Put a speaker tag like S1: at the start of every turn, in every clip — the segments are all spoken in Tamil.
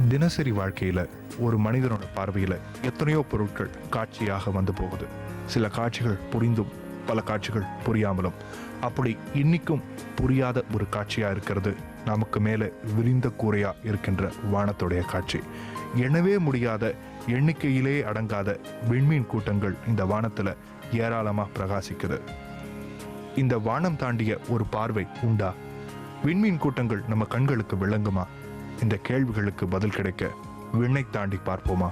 S1: தினசரி வாழ்க்கையில் ஒரு மனிதனோட பார்வையில் எத்தனையோ பொருட்கள் காட்சியாக வந்து போகுது. சில காட்சிகள் புரிந்தும் பல காட்சிகள் புரியாமலும். அப்படி இன்னைக்கும் புரியாத ஒரு காட்சியாக இருக்கிறது நமக்கு மேலே விரிந்த கூரையாக இருக்கின்ற வானத்துடைய காட்சி. எண்ணவே முடியாத, எண்ணிக்கையிலே அடங்காத விண்மீன் கூட்டங்கள் இந்த வானத்தில் ஏராளமாக பிரகாசிக்குது. இந்த வானம் தாண்டிய ஒரு பார்வை உண்டா? விண்மீன் கூட்டங்கள் நம்ம கண்களுக்கு விளங்குமா? இந்த கேள்விகளுக்கு பதில் கிடைக்க விண்ணை தாண்டி பார்ப்போமா?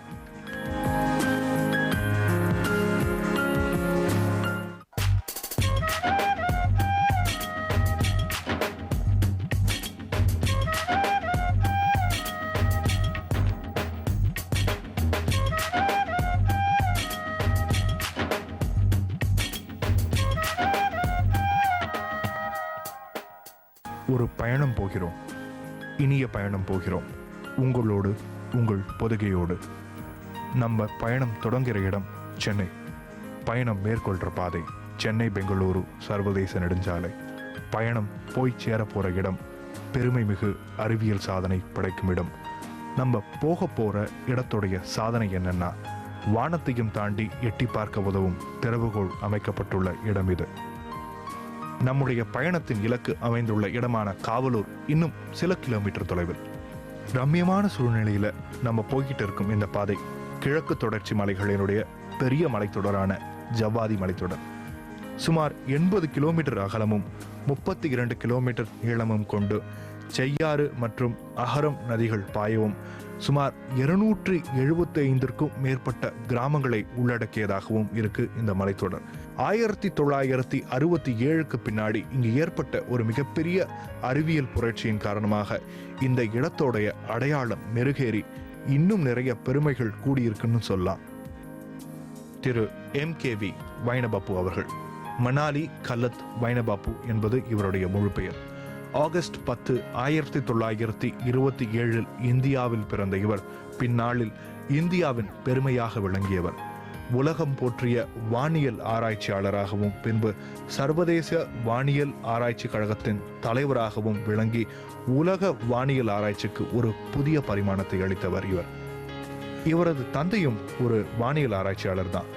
S1: ஒரு பயணம் போகிறோம், இனிய பயணம் போகிறோம், உங்களோடு, உங்கள் பொதுகையோடு. நம்ம பயணம் தொடங்குகிற இடம் சென்னை. பயணம் மேற்கொள்கிற பாதை சென்னை பெங்களூரு சர்வதேச நெடுஞ்சாலை. பயணம் போய் சேர போகிற இடம் பெருமை மிகு அறிவியல் சாதனை படைக்கும் இடம். நம்ம போக போகிற இடத்துடைய சாதனை என்னன்னா, வானத்தையும் தாண்டி எட்டி பார்க்க உதவும் திறவுகோள் அமைக்கப்பட்டுள்ள இடம் இது. நம்முடைய பயணத்தின் இலக்கு அமைந்துள்ள இடமான காவலூர் இன்னும் சில கிலோமீட்டர் தொலைவில். ரம்மியமான சூழ்நிலையில நம்ம போய்கிட்டு இருக்கும் இந்த பாதை கிழக்கு தொடர்ச்சி மலைகளினுடைய பெரிய மலைத்தொடரான ஜவ்வாதி மலைத்தொடர். சுமார் 80 கிலோமீட்டர் அகலமும் 32 கிலோமீட்டர் நீளமும் கொண்டு செய்யாறு மற்றும் அகரம் நதிகள் பாயவும் சுமார் 275க்கும் மேற்பட்ட கிராமங்களை உள்ளடக்கியதாகவும் இருக்கு இந்த மலைத்தொடர். 1967க்கு பின்னாடி இங்கு ஏற்பட்ட ஒரு மிகப்பெரிய அறிவியல் புரட்சியின் காரணமாக இந்த இடத்தோடைய அடையாளம் மெருகேறி இன்னும் நிறைய பெருமைகள் கூடியிருக்குன்னு சொல்லலாம். திரு MKV வைனபாபு அவர்கள், மணாலி கல்லத் வைனபாபு என்பது இவருடைய முழு பெயர். ஆகஸ்ட் 10, 1927 இந்தியாவில் பிறந்த இவர் பின்னாளில் இந்தியாவின் பெருமையாக விளங்கியவர். உலகம் போற்றிய வானியல் ஆராய்ச்சியாளராகவும் பின்பு சர்வதேச வானியல் ஆராய்ச்சி கழகத்தின் தலைவராகவும் விளங்கி உலக வானியல் ஆராய்ச்சிக்கு ஒரு புதிய பரிமாணத்தை அளித்தவர் இவர். இவரது தந்தையும் ஒரு வானியல் ஆராய்ச்சியாளர் தான்.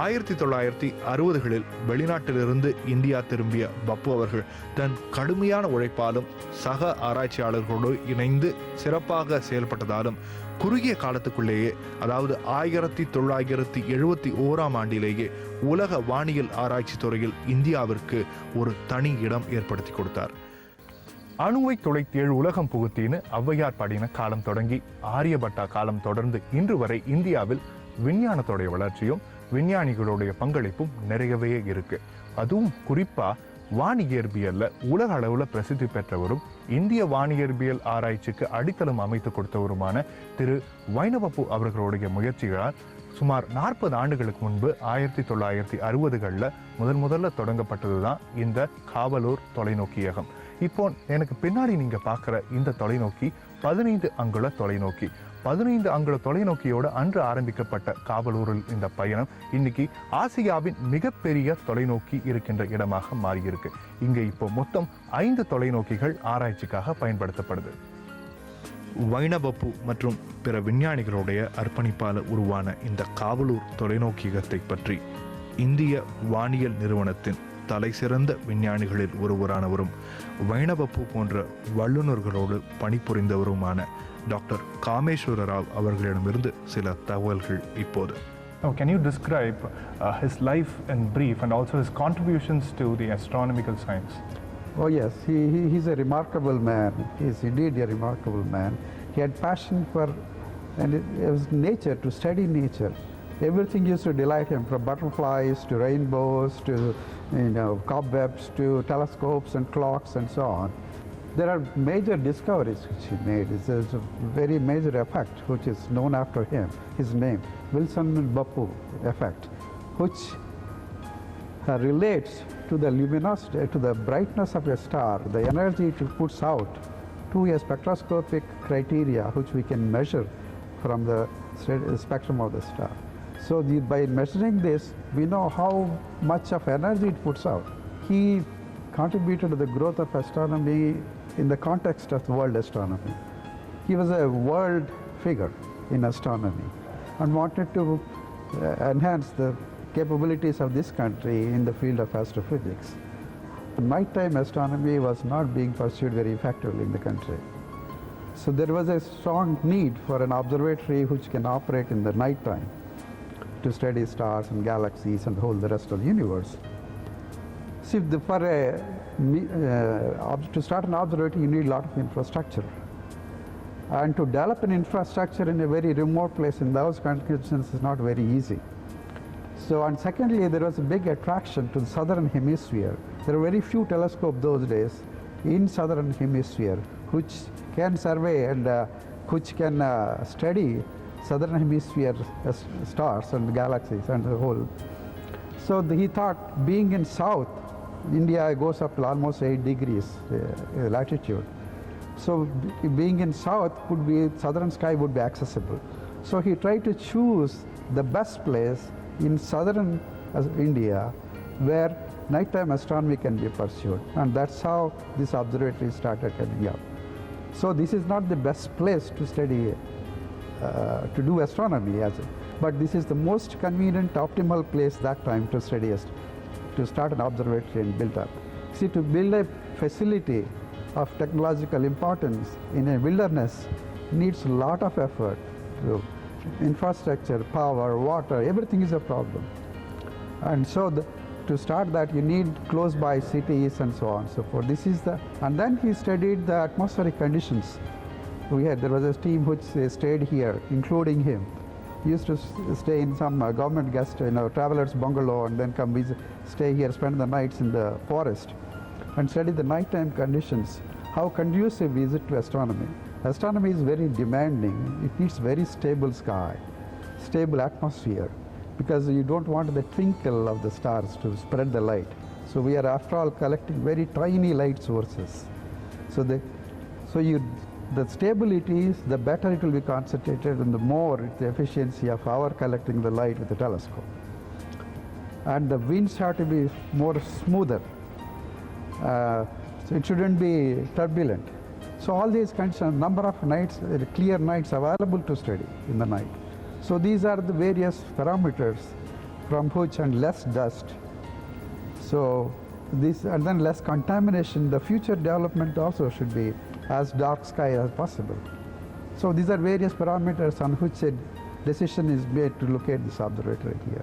S1: 1960களில் வெளிநாட்டிலிருந்து இந்தியா திரும்பிய பப்பு அவர்கள் தன் கடுமையான உழைப்பாலும் சக ஆராய்ச்சியாளர்களோடு இணைந்து சிறப்பாக செயல்பட்டதாலும் குறுகிய காலத்துக்குள்ளேயே, அதாவது 1971ஆம் ஆண்டிலேயே உலக வானியல் ஆராய்ச்சி துறையில் இந்தியாவிற்கு ஒரு தனி இடம் ஏற்படுத்தி கொடுத்தார். அணுவை துளைத்தேழு உலகம் புகுத்தின்னு ஔவையார் பாடின காலம் தொடங்கி ஆரியபட்டா காலம் தொடர்ந்து இன்று வரை இந்தியாவில் விஞ்ஞானத்தோடைய வளர்ச்சியும் விஞ்ஞானிகளுடைய பங்களிப்பும் நிறையவே இருக்கு. அதுவும் குறிப்பா வானியற்பியல்ல உலக அளவுல பிரசித்தி பெற்றவரும் இந்திய வானியற்பியல் ஆராய்ச்சிக்கு அடித்தளம் அமைத்து கொடுத்தவருமான திரு வைனபாபு அவர்களுடைய முயற்சிகளால் சுமார் 40 ஆண்டுகளுக்கு முன்பு 1960களில் முதல்ல தொடங்கப்பட்டதுதான் இந்த காவலூர் தொலைநோக்கியகம். இப்போ எனக்கு பின்னாடி நீங்க பார்க்குற இந்த தொலைநோக்கி 15 அங்குல தொலைநோக்கி. 15 அங்குல தொலைநோக்கியோடு அன்று ஆரம்பிக்கப்பட்ட காவலூரில் இந்த பயணம் இன்னைக்கு ஆசியாவின் மிகப்பெரிய தொலைநோக்கி இருக்கின்ற இடமாக மாறியிருக்கு. இங்க இப்போ மொத்தம் 5 தொலைநோக்கிகள் ஆராய்ச்சிக்காக பயன்படுத்தப்படுது. வைனபாபு மற்றும் பிற விஞ்ஞானிகளுடைய அர்ப்பணிப்பால் உருவான இந்த காவலூர் தொலைநோக்கியகத்தை பற்றி இந்திய வானியல் நிறுவனத்தின் தலை சிறந்த விஞ்ஞானிகளில் ஒருவரானவரும் வைனபாபு போன்ற வல்லுநர்களோடு பணிபுரிந்தவருமான டாக்டர் காமேஸ்வர ராவ் அவர்களிடமிருந்து சில தகவல்கள் இப்போது.
S2: Can you describe his life in brief and also his contributions to the astronomical science?
S3: Oh yes, he's a remarkable man. He's indeed a remarkable man. He had passion for and it was nature, to study nature. Everything used to delight him, from butterflies to rainbows to cobwebs to telescopes and clocks and so on. There are major discoveries which he made. There's a very major effect which is known after him, his name, Wilson-Bappu effect, which relates to the luminosity, to the brightness of a star, the energy it puts out, to a spectroscopic criteria which we can measure from the spectrum of the star. So by measuring this, we know how much of energy it puts out. He contributed to the growth of astronomy in the context of world astronomy. He was a world figure in astronomy and wanted to enhance the capabilities of this country in the field of astrophysics. Nighttime astronomy was not being pursued very effectively in the country. So there was a strong need for an observatory which can operate in the nighttime to study stars and galaxies and the rest of the universe. See, to start an observatory, you need a lot of infrastructure. And to develop an infrastructure in a very remote place in those conditions is not very easy. So, and secondly, there was a big attraction to the southern hemisphere. There were very few telescopes those days in southern hemisphere which can survey and which can study southern hemisphere stars and galaxies and the whole. So he thought, being in south, India goes up to almost 8 degrees latitude. So being in south would be, southern sky would be accessible. So he tried to choose the best place in southern India where nighttime astronomy can be pursued. And that's how this observatory started coming up. So this is not the best place to study, to do astronomy, but this is the most convenient, optimal place that time to study, to start an observatory and build up. See, to build a facility of technological importance in a wilderness needs a lot of effort. Infrastructure, power, water, everything is a problem. And so to start that, you need close by cities and so on and so forth. This is and then he studied the atmospheric conditions. There was a team which stayed here, including him. He used to stay in some government guest, traveler's bungalow, and then come stay here, spend the nights in the forest, and study the nighttime conditions. How conducive is it to astronomy? Astronomy is very demanding. It needs very stable sky, stable atmosphere, because you don't want the twinkle of the stars to spread the light. So we are, after all, collecting very tiny light sources. So the stability is, the better it will be concentrated, and the more the efficiency of our collecting the light with the telescope. And the winds have to be more smoother. So it shouldn't be turbulent. So all these conditions, number of nights, clear nights available to study in the night. So these are the various parameters from which, and less dust. So this, and then less contamination. The future development also should be as dark sky as possible. So these are various parameters on which a decision is made to locate this observatory here.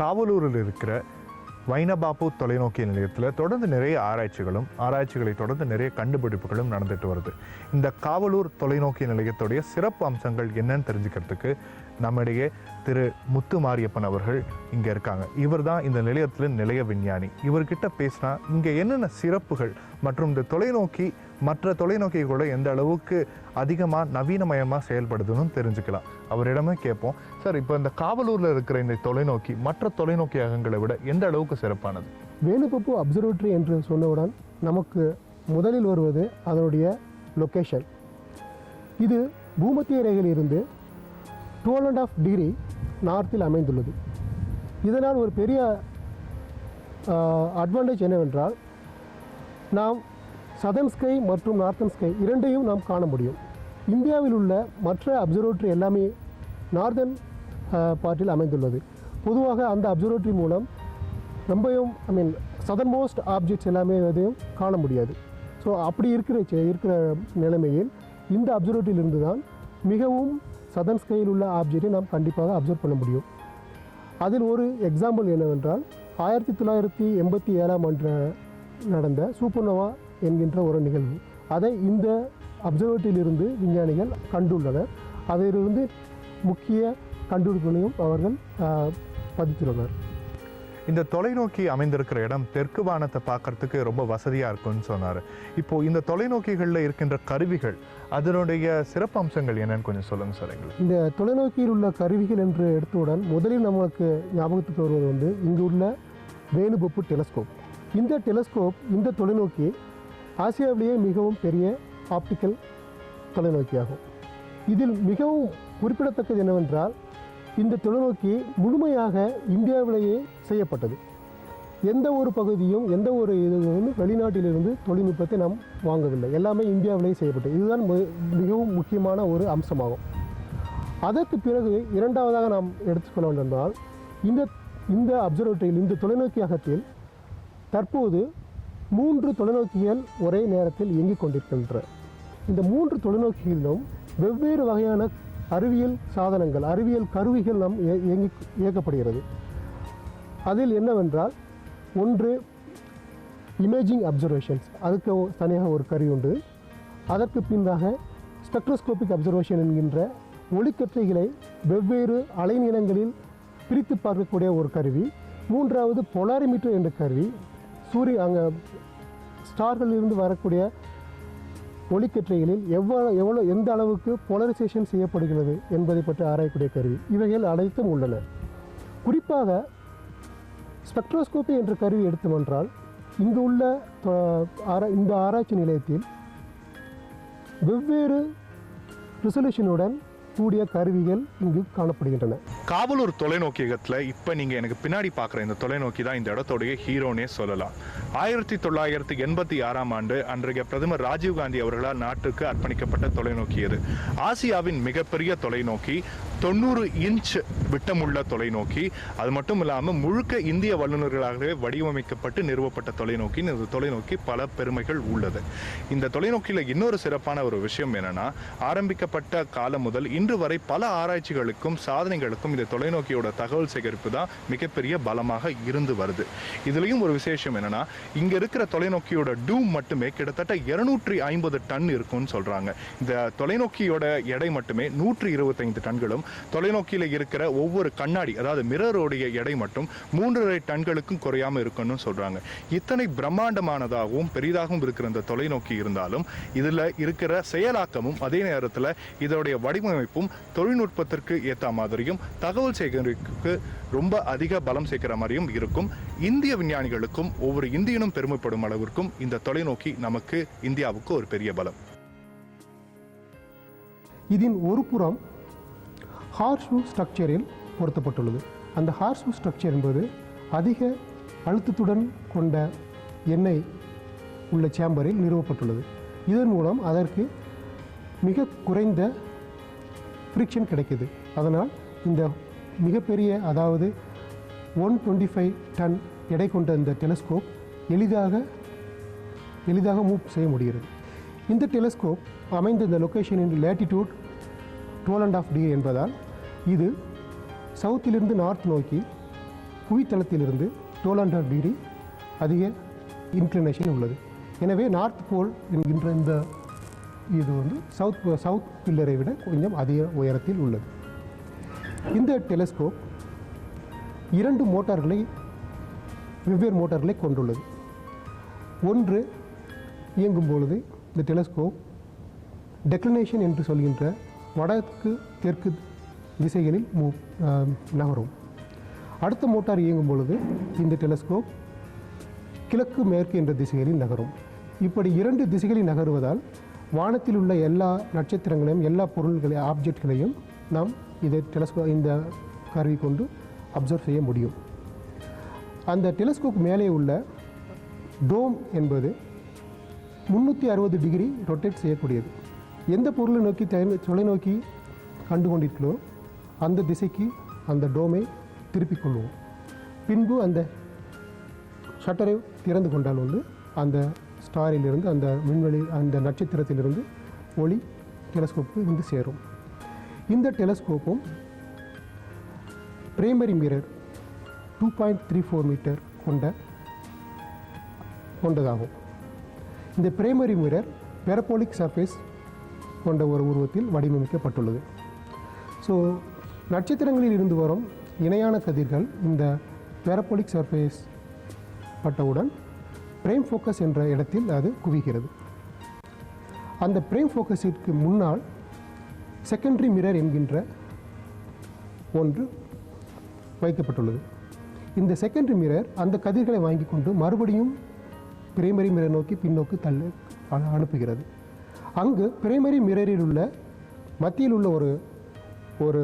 S1: காவலூரில் இருக்கிற வைனபாபு தொலைநோக்கி நிலையத்தில் தொடர்ந்து நிறைய ஆராய்ச்சிகளை தொடர்ந்து நிறைய கண்டுபிடிப்புகளும் நடந்துட்டு வருது. இந்த காவலூர் தொலைநோக்கி நிலையத்துடைய சிறப்பு அம்சங்கள் என்னன்னு தெரிஞ்சுக்கிறதுக்கு நம்மிடையே திரு முத்து மாரியப்பன் அவர்கள் இங்கே இருக்காங்க. இவர் தான் இந்த நிலையத்தில் நிலைய விஞ்ஞானி. இவர்கிட்ட பேசினா இங்கே என்னென்ன சிறப்புகள் மற்றும் இந்த தொலைநோக்கி மற்ற தொலைநோக்கிகளோட எந்த அளவுக்கு அதிகமாக நவீனமயமாக செயல்படுதுன்னு தெரிஞ்சுக்கலாம். அவரிடமே கேட்போம், சார், இப்போ இந்த காவலூரில் இருக்கிற இந்த தொலைநோக்கி மற்ற தொலைநோக்கியகங்களை விட எந்த அளவுக்கு சிறப்பானது?
S4: வேணுகோப்பு அப்சர்வேட்டரி என்று சொன்னவுடன் நமக்கு முதலில் வருவது அதனுடைய லொக்கேஷன். இது பூமத்திய ரேகையிலிருந்து 12.5 டிகிரி நார்த்தில் அமைந்துள்ளது. இதனால் ஒரு பெரிய அட்வான்டேஜ் என்னவென்றால், நாம் சதர்ன் ஸ்கை மற்றும் நார்த்தன் ஸ்கை இரண்டையும் நாம் காண முடியும். இந்தியாவில் உள்ள மற்ற அப்சர்வேட்டரி எல்லாமே நார்தன் பார்ட்டில் அமைந்துள்ளது. பொதுவாக அந்த அப்சர்வேட்டரி மூலம் ரொம்பவும் சதர்ன் மோஸ்ட் ஆப்ஜெக்ட்ஸ் எல்லாமே அதையும் காண முடியாது. ஸோ அப்படி இருக்கிற நிலைமையில் இந்த அப்சர்வேட்டரியிலிருந்து தான் மிகவும் சதர்ன் ஸ்கையில் உள்ள ஆப்ஜெக்டை நாம் கண்டிப்பாக அப்சர்வ் பண்ண முடியும். அதில் ஒரு எக்ஸாம்பிள் என்னவென்றால், 1987ஆம் ஆண்டு நடந்த சூப்பர்னோவா என்கின்ற ஒரு நிகழ்வு. அதை இந்த அப்சர்வேட்டரியிலிருந்து விஞ்ஞானிகள் கண்டுள்ளனர். அதிலிருந்து முக்கிய கண்டுபிடிப்புகளையும் அவர்கள் பதித்துள்ளனர்.
S1: இந்த தொலைநோக்கி அமைந்திருக்கிற இடம் தெற்கு வானத்தை பார்க்கறதுக்கு ரொம்ப வசதியாக இருக்குன்னு சொன்னார். இப்போது இந்த தொலைநோக்கிகளில் இருக்கின்ற கருவிகள், அதனுடைய சிறப்பு அம்சங்கள் என்னன்னு கொஞ்சம் சொல்லுங்கள் சார் எங்களுக்கு.
S4: இந்த தொலைநோக்கியில் உள்ள கருவிகள் என்று எடுத்தவுடன் முதலில் நமக்கு ஞாபகத்துக்கு வருவது இங்கு உள்ள வேணுகோப்பு டெலஸ்கோப். இந்த டெலஸ்கோப், இந்த தொலைநோக்கி ஆசியாவிலேயே மிகவும் பெரிய ஆப்டிக்கல் தொலைநோக்கியாகும். இதில் மிகவும் குறிப்பிடத்தக்கது என்னவென்றால் இந்த தொலைநோக்கி முழுமையாக இந்தியாவிலேயே செய்யப்பட்டது. எந்த ஒரு பகுதியும் எந்த ஒரு இதுவும் வெளிநாட்டிலிருந்து தொழில்நுட்பத்தை நாம் வாங்கவில்லை, எல்லாமே இந்தியாவிலேயே செய்யப்பட்டது. இதுதான் மிகவும் முக்கியமான ஒரு அம்சமாகும். அதற்கு பிறகு இரண்டாவதாக நாம் எடுத்துக்கொள்ள வேண்டுமென்றால் இந்த அப்சர்வேட்டரியில் இந்த தொலைநோக்கியகத்தில் தற்போது 3 தொலைநோக்கிகள் ஒரே நேரத்தில் இயங்கிக் கொண்டிருக்கின்றன. இந்த 3 தொலைநோக்கிகளிலும் வெவ்வேறு வகையான அறிவியல் சாதனங்கள், அறிவியல் கருவிகள் நாம் இயக்கப்படுகிறது. அதில் என்னவென்றால், ஒன்று இமேஜிங் அப்சர்வேஷன்ஸ், அதுக்கு தனியாக ஒரு கருவி உண்டு. அதற்கு பின்னாக ஸ்பெக்ட்ரோஸ்கோபிக் அப்சர்வேஷன் என்கின்ற ஒளிக்கற்றைகளை வெவ்வேறு அலைநீளங்களில் பிரித்து பார்க்கக்கூடிய ஒரு கருவி. மூன்றாவது பொலாரிமீட்டர் என்ற கருவி, அங்கே ஸ்டார்களிலிருந்து வரக்கூடிய ஒளிக்கற்றைகளில் எந்த அளவுக்கு போலரைசேஷன் செய்யப்படுகிறது என்பதை பற்றி ஆராயக்கூடிய கருவி. இவைகள் அனைத்தும் உள்ளன. குறிப்பாக ஸ்பெக்ட்ரோஸ்கோபி என்ற கருவி எடுத்தோமென்றால், இங்கு உள்ள இந்த ஆராய்ச்சி நிலையத்தில் வெவ்வேறு ரெசல்யூஷனுடன் கூடிய கருவிகள் இங்கு காணப்படுகின்றன.
S1: காவலூர் தொலைநோக்கியகத்தில் இப்போ நீங்கள் எனக்கு பின்னாடி பார்க்குற இந்த தொலைநோக்கி தான் இந்த இடத்தோடைய ஹீரோனே சொல்லலாம். 1986ஆம் ஆண்டு அன்றைய பிரதமர் ராஜீவ்காந்தி அவர்களால் நாட்டுக்கு அர்ப்பணிக்கப்பட்ட தொலைநோக்கி இது. ஆசியாவின் மிகப்பெரிய தொலைநோக்கி, 90 இன்ச் விட்டமுள்ள தொலைநோக்கி. அது மட்டும் இல்லாமல் முழுக்க இந்திய வல்லுநர்களாகவே வடிவமைக்கப்பட்டு நிறுவப்பட்ட தொலைநோக்கி. இந்த தொலைநோக்கி பல பெருமைகள் உள்ளது. இந்த தொலைநோக்கியில் இன்னொரு சிறப்பான ஒரு விஷயம் என்னன்னா, ஆரம்பிக்கப்பட்ட காலம் முதல் இன்று வரை பல ஆராய்ச்சிகளுக்கும் சாதனைகளுக்கும் இந்த தொலைநோக்கியோட தகவல் சேகரிப்பு தான் மிகப்பெரிய பலமாக இருந்து வருது. இதுலயும் ஒரு விசேஷம் என்னன்னா, இங்க இருக்கிற தொலைநோக்கியோட டூம் மட்டுமே கிட்டத்தட்ட 250 டன் இருக்கும்னு சொல்றாங்க. இந்த தொலைநோக்கியோட எடை மட்டுமே 125 டன்களும், தொலைநோக்கியில இருக்கிற ஒவ்வொரு கண்ணாடி, அதாவது மிரரோடைய எடை மட்டும் 3.5 டன்களுக்கும் குறையாம இருக்குன்னு சொல்றாங்க. இத்தனை பிரம்மாண்டமானதாகவும் பெரிதாகவும் இருக்கிற இந்த தொலைநோக்கி இருந்தாலும் இதுல இருக்கிற செயலாக்கமும் அதே நேரத்தில் இதோடைய வடிவமைப்பும் தொழில்நுட்பத்திற்கு ஏற்ற மாதிரியும் தகவல் சேகரிப்புக்கு ரொம்ப அதிக பலம் சேர்க்கிற மாதிரியும் இருக்கும். இந்திய விஞ்ஞானிகளுக்கும் ஒவ்வொரு இந்தியனும் பெருமைப்படும் அளவிற்கும் இந்த தொலைநோக்கி நமக்கு இந்தியாவுக்கு ஒரு பெரிய பலம்.
S4: இதன் ஒரு புறம் ஹார்ஷூ ஸ்ட்ரக்சரில் பொருத்தப்பட்டுள்ளது. அந்த ஹார்ஷூ ஸ்ட்ரக்சர் என்பது அதிக அழுத்தத்துடன் கொண்ட எண்ணெய் உள்ள சேம்பரில் நிறுவப்பட்டுள்ளது. இதன் மூலம் அதற்கு மிக குறைந்த ஃப்ரிக்ஷன் கிடைக்குது. அதனால் இந்த மிகப்பெரிய, அதாவது 125 டன் எடை கொண்ட இந்த டெலஸ்கோப் எளிதாக மூவ் செய்ய முடிகிறது. இந்த டெலஸ்கோப் அமைந்த இந்த லொக்கேஷனின் லேட்டிடியூட் 12.5 டிகிரி என்பதால் இது சவுத்திலிருந்து நார்த் நோக்கி புவித்தளத்திலிருந்து 12.5 டிகிரி அதிக இன்க்ளினேஷன் உள்ளது. எனவே நார்த் போல் என்கின்ற இந்த இது சவுத் பில்லரை விட கொஞ்சம் அதிக உயரத்தில் உள்ளது. இந்த டெலஸ்கோப் 2 வெவ்வேறு மோட்டார்களை கொண்டுள்ளது. ஒன்று இயங்கும் பொழுது இந்த டெலஸ்கோப் டெக்ளினேஷன் என்று சொல்கின்ற வடக்கு தெற்கு திசைகளில் நகரும். அடுத்த மோட்டார் இயங்கும் பொழுது இந்த டெலஸ்கோப் கிழக்கு மேற்கு என்ற திசைகளில் நகரும். இப்படி 2 திசைகளில் நகருவதால் வானத்தில் உள்ள எல்லா நட்சத்திரங்களையும், எல்லா பொருள்களையும், ஆப்ஜெக்ட்களையும் நாம் இந்த கருவி கொண்டு அப்சர்வ் செய்ய முடியும். அந்த டெலஸ்கோப் மேலே உள்ள டோம் என்பது 360 டிகிரி ரொட்டேட் செய்யக்கூடியது. எந்த பொருளை நோக்கி தொலைநோக்கி கண்டு கொண்டிருக்கிறோம் அந்த திசைக்கு அந்த டோமை திருப்பிக் கொள்வோம். பின்பு அந்த ஷட்டரை திறந்து கொண்டால் அந்த ஸ்டாரிலிருந்து, அந்த விண்வெளி, அந்த நட்சத்திரத்திலிருந்து ஒளி டெலஸ்கோப்புக்கு சேரும். இந்த டெலஸ்கோப்பும் பிரைமரி மிரர் 2.34 மீட்டர் கொண்டதாகும். இந்த பிரைமரி மிரர் பேரபோலிக் சர்ஃபேஸ் கொண்ட ஒரு உருவத்தில் வடிவமைக்கப்பட்டுள்ளது. ஸோ நட்சத்திரங்களில் இருந்து வரும் இணையான கதிர்கள் இந்த பேரபோலிக் சர்ஃபேஸ் பட்டவுடன் பிரைம் ஃபோக்கஸ் என்ற இடத்தில் அது குவிகிறது. அந்த பிரைம் ஃபோக்கஸிற்கு முன்னால் செகண்டரி மிரர் என்கின்ற ஒன்று வைக்கப்பட்டுள்ளது. இந்த செகண்டரி மிரர் அந்த கதிர்களை வாங்கி கொண்டு மறுபடியும் பிரைமரி மிரர் நோக்கி பின்னோக்கி அனுப்புகிறது. அங்கு பிரைமரி மிரரில் உள்ள மத்தியில் உள்ள ஒரு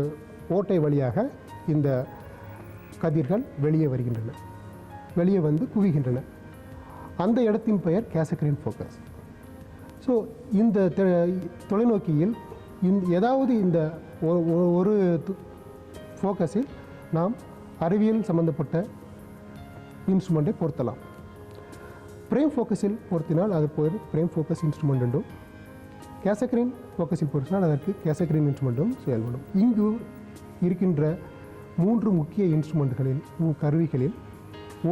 S4: ஓட்டை வழியாக இந்த கதிர்கள் வெளியே வருகின்றன, வெளியே வந்து குவிகின்றன. அந்த இடத்தின் பெயர் கேசக்ரீன் ஃபோக்கஸ். ஸோ இந்த தொலைநோக்கியில் ஏதாவது இந்த ஒரு ஃபோக்கஸில் நாம் அறிவியல் சம்பந்தப்பட்ட இன்ஸ்ட்ருமெண்ட்டை பொருத்தலாம். பிரேம் ஃபோக்கஸில் பொருத்தினால் அது பேர் பிரேம் ஃபோக்கஸ் இன்ஸ்ட்ருமெண்ட் என்றும், கேசக்ரீன் ஃபோக்கஸில் பொருத்தினால் அதற்கு கேசக்ரீன் இன்ஸ்ட்ருமெண்ட்டும் செயல்படும். இங்கு இருக்கின்ற 3 முக்கிய இன்ஸ்ட்ருமெண்ட்களில் கருவிகளில்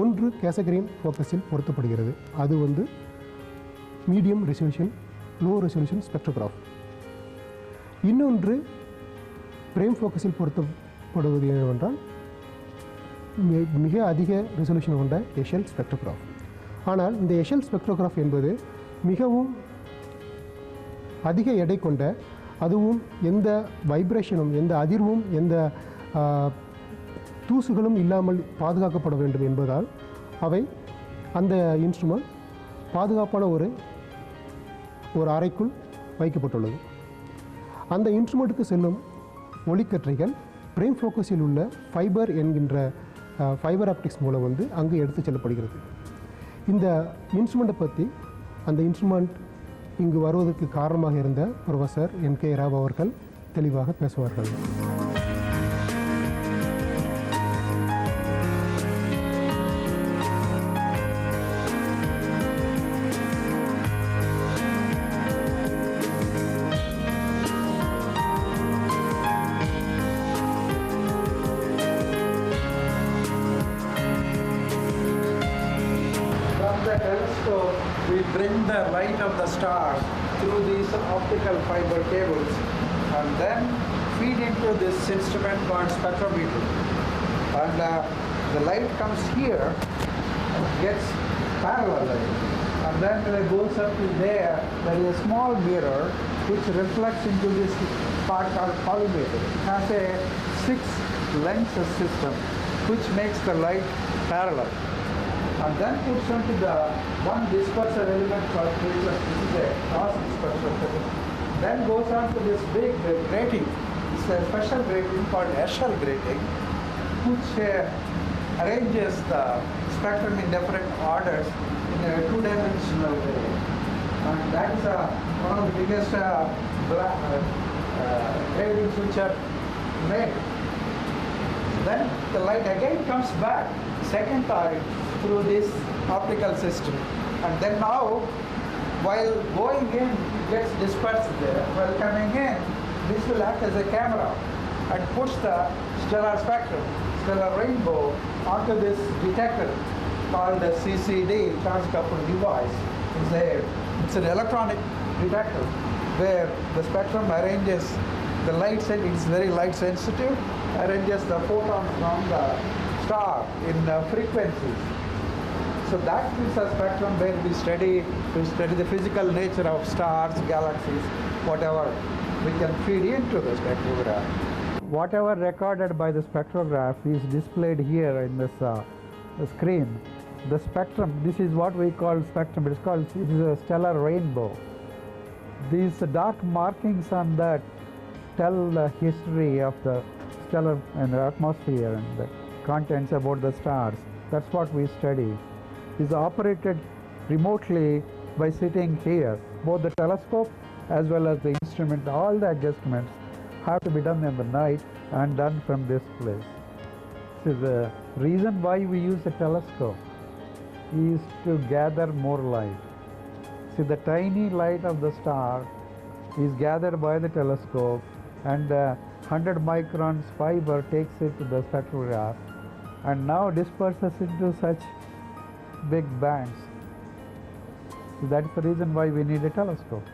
S4: ஒன்று கேசக்ரீன் ஃபோக்கஸில் பொருத்தப்படுகிறது. அது வந்து medium resolution, low resolution spectrograph. இன்னொன்று பிரேம் ஃபோக்கஸில் பொருத்தப்படுவது என்னவென்றால் மிக அதிக ரெசல்யூஷன் கொண்ட எஷல் ஸ்பெக்ட்ரோகிராஃப். ஆனால் இந்த எஷல் ஸ்பெக்ட்ரோகிராஃப் என்பது மிகவும் அதிக எடை கொண்ட, அதுவும் எந்த வைப்ரேஷனும், எந்த அதிர்வும், எந்த தூசுகளும் இல்லாமல் பாதுகாக்கப்பட வேண்டும் என்பதால் அவை அந்த இன்ஸ்ட்ருமெண்ட் பாதுகாப்பான ஒரு அறைக்குள் வைக்கப்பட்டுள்ளது. அந்த இன்ஸ்ட்ருமெண்ட்டுக்கு செல்லும் ஒளிக்கற்றைகள் பிரேம் ஃபோக்கஸில் உள்ள ஃபைபர் என்கின்ற ஃபைபர் ஆப்டிக்ஸ் மூலம் வந்து அங்கு எடுத்து செல்லப்படுகிறது. இந்த இன்ஸ்ட்ருமெண்ட்டை பற்றி, அந்த இன்ஸ்ட்ருமெண்ட் இங்கு வருவதற்கு காரணமாக இருந்த ப்ரொஃபஸர் N.K. ராவ் அவர்கள் தெளிவாக பேசுவார்கள்.
S3: We bring the light of the stars through these optical fiber cables and then feed into this instrument called spectrometer. And the light comes here, gets parallelized, and then it goes up to there. There is a small mirror which reflects into this part called collimator. It has a 6-lens system which makes the light parallel, and then puts onto the one disperser element called K+, which is a cross disperser. Then goes on to this big grating. It's a special grating called Herschel grating, which arranges the spectrum in different orders in a 2-dimensional way. And that is one of the biggest gratings which are made. Then the light again comes back second time through this optical system, and then now while going in it gets dispersed there. While coming in, this will act as a camera and push the stellar spectrum, stellar rainbow, onto this detector called the CCD, charge coupled device. It's an electronic detector where the spectrum arranges the light, it's very light sensitive, arranges the photons from the star in frequencies. So that is a spectrum where we study the physical nature of stars, galaxies, whatever we can feed into the spectrograph. Whatever recorded by the spectrograph is displayed here in this screen. The spectrum, this is what we call spectrum. It is a stellar rainbow. These dark markings on that tell the history of the stellar and the atmosphere and the contents about the stars. That's what we study. Is operated remotely by sitting here. Both the telescope as well as the instrument, all the adjustments have to be done in the night and done from this place. So the reason why we use a telescope is to gather more light. See, the tiny light of the star is gathered by the telescope, and 100 microns fiber takes it to the spectrograph and now disperses into such big bands. So that's the reason why we need a telescope.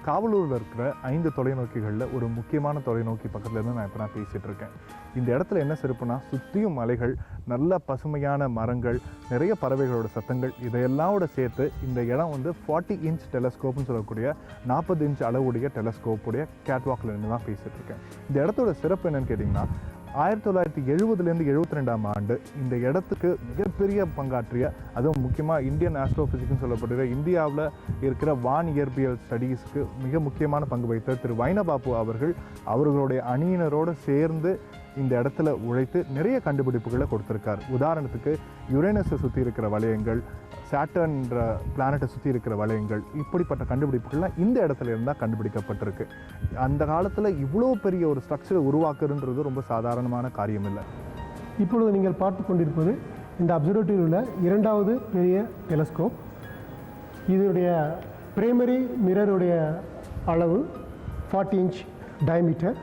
S1: காவலூரில் இருக்கிற 5 தொலைநோக்கிகளில் ஒரு முக்கியமான தொலைநோக்கி பக்கத்துலேருந்து நான் பேசிகிட்டு இருக்கேன்.
S2: இந்த இடத்துல என்ன சிறப்புனா சுற்றியும் மலைகள், நல்ல பசுமையான மரங்கள், நிறைய பறவைகளோட சத்தங்கள், இதையெல்லாவோட சேர்த்து இந்த இடம் வந்து 40 இன்ச் டெலஸ்கோப்னு சொல்லக்கூடிய 40 இன்ச் அளவுடைய டெலஸ்கோப்புடைய கேட்வாக்ல இருந்து தான் பேசிகிட்டு இருக்கேன். இந்த இடத்தோட சிறப்பு என்னன்னு கேட்டிங்கன்னா 1970லேருந்து 72ஆம் ஆண்டு இந்த இடத்துக்கு மிகப்பெரிய பங்காற்றிய, அதுவும் முக்கியமாக இந்தியன் ஆஸ்ட்ரோஃபிசிக்ஸ்னு சொல்லப்படுகிற இந்தியாவில் இருக்கிற வான் இயற்பியல் ஸ்டடீஸ்க்கு மிக முக்கியமான பங்கு வகித்த திரு வைனபாபு அவர்கள் அவர்களுடைய அணியினரோடு சேர்ந்து இந்த இடத்துல உழைத்து நிறைய கண்டுபிடிப்புகளை கொடுத்துருக்கார். உதாரணத்துக்கு யுரேனஸை சுற்றி இருக்கிற வளையங்கள், சாட்டர்ன்ற பிளானட்டை சுற்றி இருக்கிற வளையங்கள், இப்படிப்பட்ட கண்டுபிடிப்புகள்லாம் இந்த இடத்துல இருந்தால் கண்டுபிடிக்கப்பட்டிருக்கு. அந்த காலத்தில் இவ்வளோ பெரிய ஒரு ஸ்ட்ரக்சரை உருவாக்குறதுன்றது ரொம்ப சாதாரணமான காரியம் இல்லை.
S4: இப்பொழுது நீங்கள் பார்த்து கொண்டிருப்பது இந்த அப்சர்வேட்டரியில் உள்ள இரண்டாவது பெரிய டெலஸ்கோப். இதனுடைய பிரைமரி மிரருடைய அளவு 40 இன்ச் டயமீட்டர்.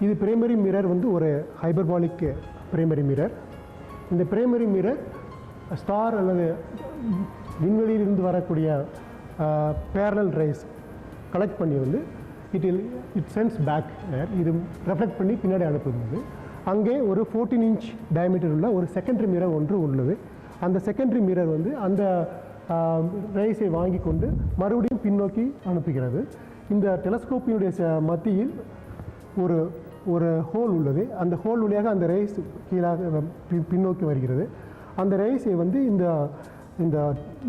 S4: இது பிரைமரி மிரர் வந்து ஒரு ஹைபர்பாலிக் பிரைமரி மிரர். இந்த பிரைமரி மிரர் ஸ்டார் அல்லது விண்வெளியிலிருந்து வரக்கூடிய பேரலல் ரேஸ் கலெக்ட் பண்ணி வந்து இட் சென்ஸ் பேக், இது ரெஃப்ளெக்ட் பண்ணி பின்னாடி அனுப்புது. அங்கே ஒரு 14 இன்ச் டயமீட்டர் உள்ள ஒரு செகண்டரி மிரர் ஒன்று உள்ளது. அந்த செகண்டரி மிரர் வந்து அந்த ரேஸை வாங்கி கொண்டு மறுபடியும் பின்னோக்கி அனுப்புகிறது. இந்த டெலஸ்கோப்பினுடைய மத்தியில் ஒரு ஹோல் உள்ளது. அந்த ஹோல் வழியாக அந்த ரேஸ் கீழாக பின்னோக்கி வருகிறது. அந்த ரேஸை வந்து இந்த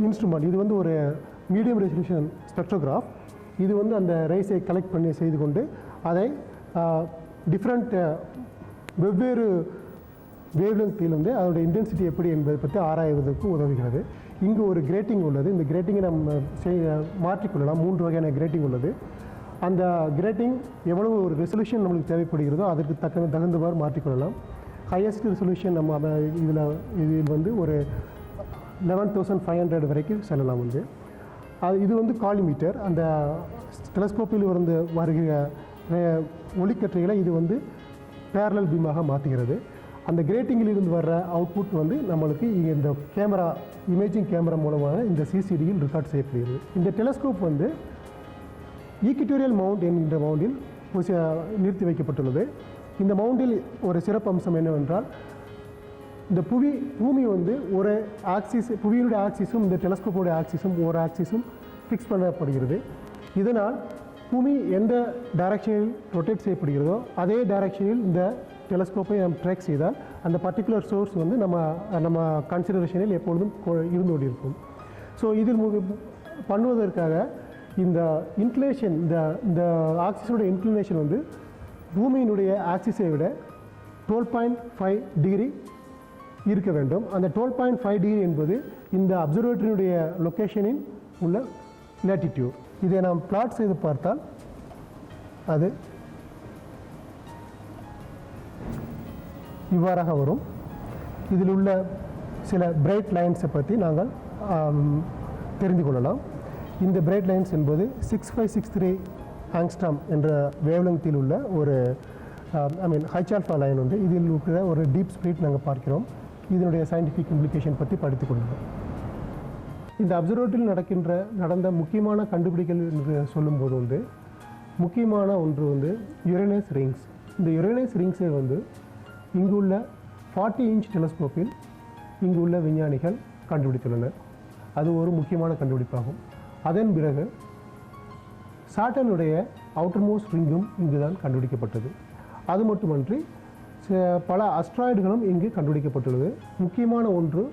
S4: இன்ஸ்ட்ருமெண்ட், இது வந்து ஒரு மீடியம் ரெசல்யூஷன் ஸ்பெக்ட்ரோகிராஃப், இது வந்து அந்த ரேஸை கலெக்ட் பண்ணி செய்து கொண்டு அதை டிஃப்ரெண்ட் வெவ்வேறு வேவ்லெங்த்தில் வந்து அதோட இன்டென்சிட்டி எப்படி என்பதை பற்றி ஆராய்வதற்கு உதவுகிறது. இங்கு ஒரு கிரேட்டிங் உள்ளது. இந்த கிரேட்டிங்கை நம்ம மாற்றிக்கொள்ளலாம். 3 வகையான கிரேட்டிங் உள்ளது. அந்த கிரேட்டிங் எவ்வளவு ஒரு ரெசல்யூஷன் நம்மளுக்கு தேவைப்படுகிறதோ அதற்கு தகுந்தவாறு மாற்றிக்கொள்ளலாம். ஹையஸ்ட் ரெசல்யூஷன் நம்ம இதில் வந்து ஒரு 11,500 வரைக்கும் செல்லலாம். வந்து இது வந்து காலிமீட்டர். அந்த டெலஸ்கோப்பில் வந்து வருகிற ஒளிக்கற்றைகளை இது வந்து பேரலல் பீமாக மாற்றுகிறது. அந்த கிரேட்டிங்கில் இருந்து வர்ற அவுட்புட் வந்து நம்மளுக்கு இந்த கேமரா, இமேஜிங் கேமரா மூலமாக இந்த சிசிடியில் ரெக்கார்ட் செய்யப்படுகிறது. இந்த டெலஸ்கோப் வந்து ஈக்விட்டோரியல் மவுண்ட் என்கின்ற மவுண்டில் நிறுத்தி வைக்கப்பட்டுள்ளது. இந்த மவுண்டில் ஒரு சிறப்பு அம்சம் என்னவென்றால், இந்த பூமி வந்து ஒரு ஆக்சிஸ், புவியினுடைய ஆக்சிஸும் இந்த டெலஸ்கோப்போடைய ஆக்சிஸும் ஒரு ஆக்சிஸும் ஃபிக்ஸ் பண்ணப்படுகிறது. இதனால் பூமி எந்த டைரக்ஷனில் ரொட்டேட் செய்யப்படுகிறதோ அதே டைரக்ஷனில் இந்த டெலஸ்கோப்பை நாம் ட்ராக் செய்தால் அந்த பர்டிகுலர் சோர்ஸ் வந்து நம்ம கன்சிடரேஷனில் எப்பொழுதும் இருந்து கொண்டிருக்கும். ஸோ இதில் பண்ணுவதற்காக இந்த இன்க்ளினேஷன், இந்த ஆக்சிஸோட இன்க்ளினேஷன் வந்து பூமியினுடைய ஆக்சிஸை விட 12.5 டிகிரி இருக்க வேண்டும். அந்த 12.5 டிகிரி என்பது இந்த அப்சர்வேட்டரியுடைய லொக்கேஷனில் உள்ள லேட்டிடியூட். இதை நாம் பிளாட் செய்து பார்த்தால் அது இவ்வாறாக வரும். இதில் உள்ள சில பிரைட் லைன்ஸை பற்றி நாங்கள் தெரிந்து கொள்ளலாம். இந்த பிரைட் லைன்ஸ் என்பது 6563 ஆங்ஸ்ட்ராம் என்ற வேவ்லெங்த்தில் உள்ள ஒரு ஹைச்சால்ஃபா லைன் வந்து இதில் இருக்கிற ஒரு டீப் ஸ்பிரிட் நாங்கள் பார்க்கிறோம். இதனுடைய சயின்டிஃபிக் இம்ப்ளிகேஷன் பற்றி படித்துக் கொள்கிறோம். இந்த அப்சர்வேட்டரியில் நடந்த முக்கியமான கண்டுபிடிகள் என்று சொல்லும்போது வந்து முக்கியமான ஒன்று வந்து யுரேனஸ் ரிங்ஸ். இந்த யுரேனஸ் ரிங்ஸை வந்து இங்குள்ள 40 இன்ச் டெலஸ்கோப்பில் இங்கு உள்ள விஞ்ஞானிகள் கண்டுபிடித்துள்ளனர். அது ஒரு முக்கியமான கண்டுபிடிப்பாகும். அதன் பிறகு சாட்டனுடைய அவுட்டர் மோஸ்ட் ரிங்கும் இங்கு தான் கண்டுபிடிக்கப்பட்டது. அது மட்டுமன்றி பல அஸ்ட்ராய்டுகளும் இங்கு கண்டுபிடிக்கப்பட்டுள்ளது. முக்கியமான ஒன்று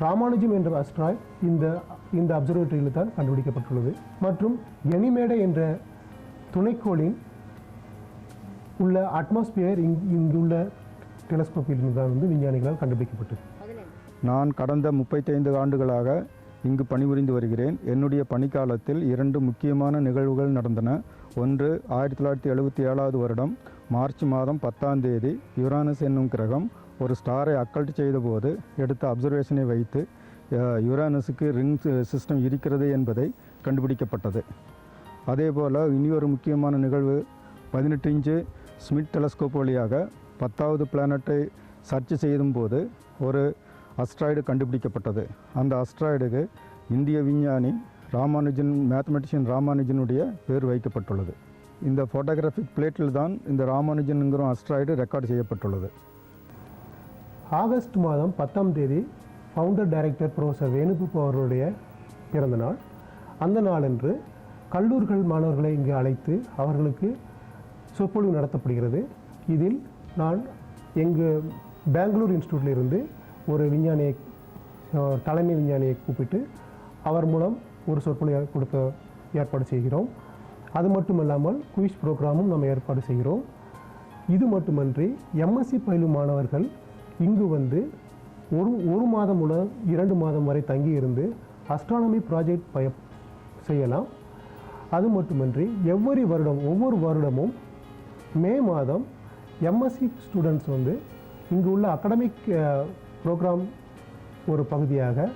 S4: ராமானுஜம் என்ற அஸ்ட்ராய்டு இந்த அப்சர்வேட்டரியில் தான் கண்டுபிடிக்கப்பட்டுள்ளது. மற்றும் கனிமேடை என்ற துணைக்கோளின் உள்ள அட்மாஸ்பியர் இங்குள்ள டெலஸ்கோப்பில் தான் வந்து விஞ்ஞானிகளால் கண்டுபிடிக்கப்பட்டது.
S5: நான் கடந்த 35 ஆண்டுகளாக இங்கு பணிபுரிந்து வருகிறேன். என்னுடைய பணிக்காலத்தில் 2 முக்கியமான நிகழ்வுகள் நடந்தன. ஒன்று 1977 வருடம் மார்ச் மாதம் 10ஆம் தேதி யுரானஸ் என்னும் கிரகம் ஒரு ஸ்டாரை அக்கல்ட் செய்தபோது எடுத்த அப்சர்வேஷனை வைத்து யுரானஸுக்கு ரிங் சிஸ்டம் இருக்கிறது என்பதை கண்டுபிடிக்கப்பட்டது. அதேபோல் இனியொரு முக்கியமான நிகழ்வு 18 இன்ச்சு ஸ்மித் டெலஸ்கோப் வழியாக 10வது பிளானட்டை சர்ச் செய்யும்போது ஒரு அஸ்ட்ராய்டு கண்டுபிடிக்கப்பட்டது. அந்த அஸ்ட்ராய்டுக்கு இந்திய விஞ்ஞானி ராமானுஜன், மேத்தமெட்டிஷியன் ராமானுஜனுடைய பேர் வைக்கப்பட்டுள்ளது. இந்த ஃபோட்டோகிராஃபிக் பிளேட்டில் தான் இந்த ராமானுஜன்ங்கிற அஸ்ட்ராய்டு ரெக்கார்ட் செய்யப்பட்டுள்ளது.
S4: ஆகஸ்ட் மாதம் 10ஆம் தேதி ஃபவுண்டர் டைரக்டர் ப்ரொஃபஸர் வேணுகோபால் அவர்களுடைய பிறந்த நாள். அந்த நாளன்று கல்லூரிகள் மாணவர்களை இங்கு அழைத்து அவர்களுக்கு சொற்பொழிவு நடத்தப்படுகிறது. இதில் நான் எங்கள் பெங்களூர் இன்ஸ்டியூட்டில் இருந்து ஒரு விஞ்ஞானியை, தலைமை விஞ்ஞானியை கூப்பிட்டு அவர் மூலம் ஒரு சொற்பொழிவு கொடுக்க ஏற்பாடு செய்கிறோம். அது மட்டுமல்லாமல் குயிஸ் ப்ரோக்ராமும் நம்ம ஏற்பாடு செய்கிறோம். இது மட்டுமன்றி எம்எஸ்சி பயிலும் மாணவர்கள் இங்கு வந்து ஒரு மாதம் முதல் 2 மாதம் வரை தங்கி இருந்து அஸ்ட்ரானமி ப்ராஜெக்ட் செய்யலாம். அது மட்டுமன்றி ஒவ்வொரு வருடமும் மே மாதம் எம்எஸ்சி ஸ்டூடெண்ட்ஸ் வந்து இங்கு உள்ள அகடமிக் ப்ரோக்ராம் ஒரு பகுதியாக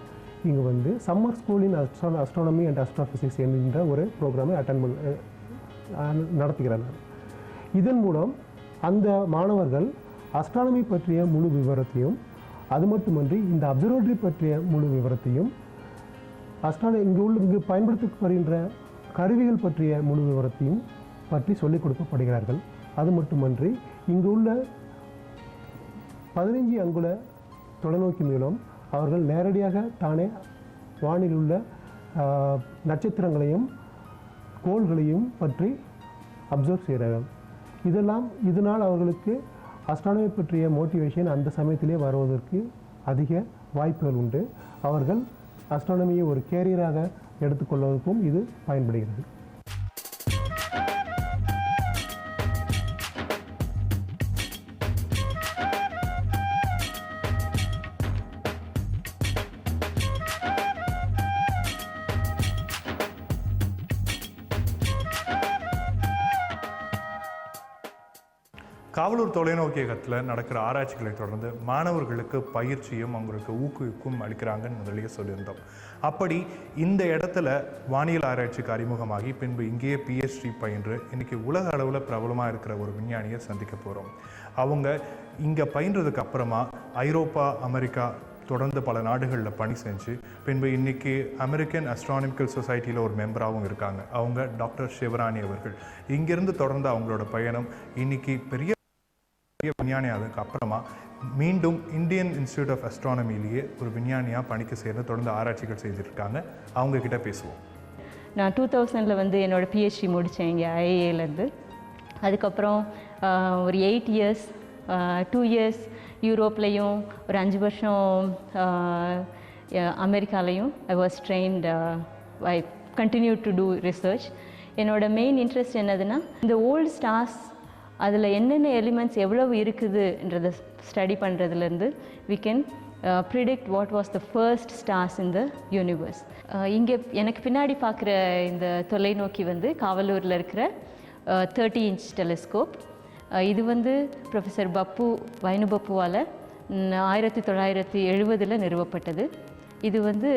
S4: இங்கு வந்து summer school in astronomy and astrophysics என்கின்ற ஒரு ப்ரோக்ராமை நடத்துகிறார்கள். இதன் மூலம் அந்த மாணவர்கள் அஸ்ட்ரானமி பற்றிய முழு விவரத்தையும், அது மட்டுமன்றி இந்த அப்சர்வேட்டரி பற்றிய முழு விவரத்தையும், இங்கு பயன்படுத்தப்படுகின்ற கருவிகள் பற்றிய முழு விவரத்தையும் பற்றி சொல்லிக் கொடுக்கப்படுகிறார்கள். அது மட்டுமன்றி இங்கு உள்ள 15 அங்குல தொலைநோக்கி மூலம் அவர்கள் நேரடியாக தானே வானில் உள்ள நட்சத்திரங்களையும் கோள்களையும் பற்றி அப்சர்வ் செய்கிறார்கள். இதனால் அவர்களுக்கு அஸ்ட்ரானமி பற்றிய மோட்டிவேஷன் அந்த சமயத்திலே வருவதற்கு அதிக வாய்ப்புகள் உண்டு. அவர்கள் அஸ்ட்ரானமியை ஒரு கேரியராக எடுத்துக்கொள்வதற்கும் இது பயன்படுகிறது.
S1: காவலூர் தொலைநோக்கியகத்தில் நடக்கிற ஆராய்ச்சிகளை தொடர்ந்து மாணவர்களுக்கு பயிற்சியும் அவங்களுக்கு ஊக்குவிப்பும் அளிக்கிறாங்கன்னு முதலியே சொல்லியிருந்தோம். அப்படி இந்த இடத்துல வானியல் ஆராய்ச்சிக்கு அறிமுகமாகி பின்பு இங்கேயே PhD பயின்று இன்றைக்கி உலக அளவில் பிரபலமாக இருக்கிற ஒரு விஞ்ஞானியை சந்திக்க போகிறோம். அவங்க இங்கே பயின்றதுக்கு அப்புறமா ஐரோப்பா, அமெரிக்கா தொடர்ந்து பல நாடுகளில் பணி செஞ்சு பின்பு இன்றைக்கி அமெரிக்கன் அஸ்ட்ரானமிக்கல் சொசைட்டியில் ஒரு மெம்பராகவும் இருக்காங்க. அவங்க டாக்டர் சிவராணி அவர்கள். இங்கேருந்து தொடர்ந்து அவங்களோட பயணம் இன்றைக்கி பெரிய விஞ்ஞானி ஆனதுக்கு அப்புறமா மீண்டும் இந்தியன் இன்ஸ்டியூட் ஆஃப் அஸ்ட்ரானமிலேயே ஒரு விஞ்ஞானியாக பணிக்கு சேர்ந்து தொடர்ந்து ஆராய்ச்சிகள் செய்திருக்காங்க. அவங்கக்கிட்ட பேசுவோம்.
S6: நான் 2000 வந்து என்னோடய PhD முடித்தேன் இங்கே IIA-லேருந்து. அதுக்கப்புறம் ஒரு 8 இயர்ஸ் 2 இயர்ஸ் யூரோப்லேயும் ஒரு 5 வருஷம் அமெரிக்காலையும் I was trained. I continue to do research. என்னோட மெயின் இன்ட்ரெஸ்ட் என்னதுன்னா இந்த ஓல்டு ஸ்டார்ஸ் அதில் என்னென்ன எலிமெண்ட்ஸ் எவ்வளவு இருக்குதுன்றதை ஸ்டடி பண்ணுறதுலேருந்து we can predict what was the first stars in the universe. இங்கே எனக்கு பின்னாடி பார்க்குற இந்த தொலைநோக்கி வந்து காவலூரில் இருக்கிற 30 inch டெலிஸ்கோப். இது வந்து ப்ரொஃபஸர் வைனுபப்புவால் 1970 நிறுவப்பட்டது. இது வந்து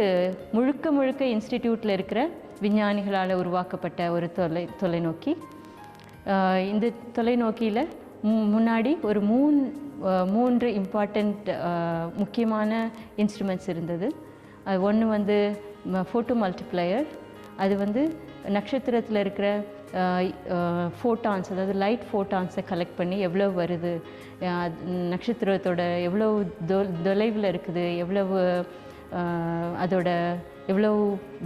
S6: முழுக்க இன்ஸ்டிடியூட்டில் இருக்கிற விஞ்ஞானிகளால் உருவாக்கப்பட்ட ஒரு தொலைநோக்கி. இந்த தொலைநோக்கியில் முன்னாடி ஒரு 3 இம்பார்ட்டண்ட் முக்கியமான இன்ஸ்ட்ருமெண்ட்ஸ் இருந்தது. ஒன்று வந்து ஃபோட்டோ மல்டிப்ளையர். அது வந்து நட்சத்திரத்தில் இருக்கிற ஃபோட்டான்ஸ், அதாவது லைட் ஃபோட்டான்ஸை கலெக்ட் பண்ணி எவ்வளோ வருது, நட்சத்திரத்தோட எவ்வளோ தொலைவில் இருக்குது, அதோட எவ்வளோ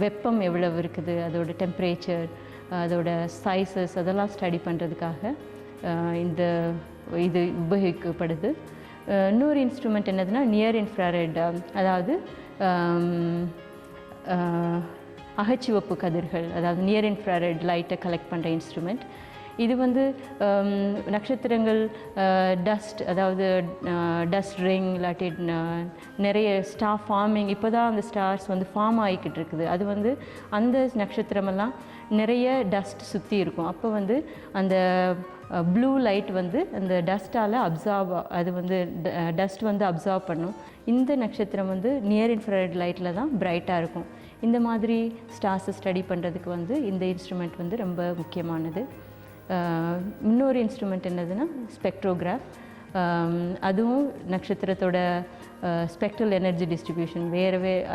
S6: வெப்பம் எவ்வளவு இருக்குது, அதோட டெம்பரேச்சர், அதோட சைஸஸ், அதெல்லாம் ஸ்டடி பண்ணுறதுக்காக இது உபயோகிக்கப்படுது. இன்னொரு இன்ஸ்ட்ருமெண்ட் என்னதுன்னா நியர் இன்ஃப்ராரெட், அதாவது அகச்சிவப்பு கதிர்கள், அதாவது நியர் இன்ஃப்ராரெட் லைட்டை கலெக்ட் பண்ணுற இன்ஸ்ட்ருமெண்ட். இது வந்து நட்சத்திரங்கள் டஸ்ட், அதாவது டஸ்ட் ரிங் இல்லாட்டி நிறைய ஸ்டார் ஃபார்மிங், இப்போ தான் அந்த ஸ்டார்ஸ் வந்து ஃபார்ம் ஆகிக்கிட்டு இருக்குது. அது வந்து அந்த நட்சத்திரமெல்லாம் நிறைய டஸ்ட் சுற்றி இருக்கும். அப்போ வந்து அந்த ப்ளூ லைட் வந்து அந்த டஸ்ட்டால் அது வந்து டஸ்ட் வந்து அப்சார்வ் பண்ணும். இந்த நட்சத்திரம் வந்து நியர் இன்ஃப்ராரெட் லைட்டில் தான் பிரைட்டாக இருக்கும். இந்த மாதிரி ஸ்டார்ஸை ஸ்டடி பண்ணுறதுக்கு வந்து இந்த இன்ஸ்ட்ருமெண்ட் வந்து ரொம்ப முக்கியமானது. இன்னொரு இன்ஸ்ட்ருமெண்ட் என்னதுன்னா ஸ்பெக்ட்ரோகிராஃப். அதுவும் நட்சத்திரத்தோட ஸ்பெக்ட்ரல் எனர்ஜி டிஸ்ட்ரிபியூஷன்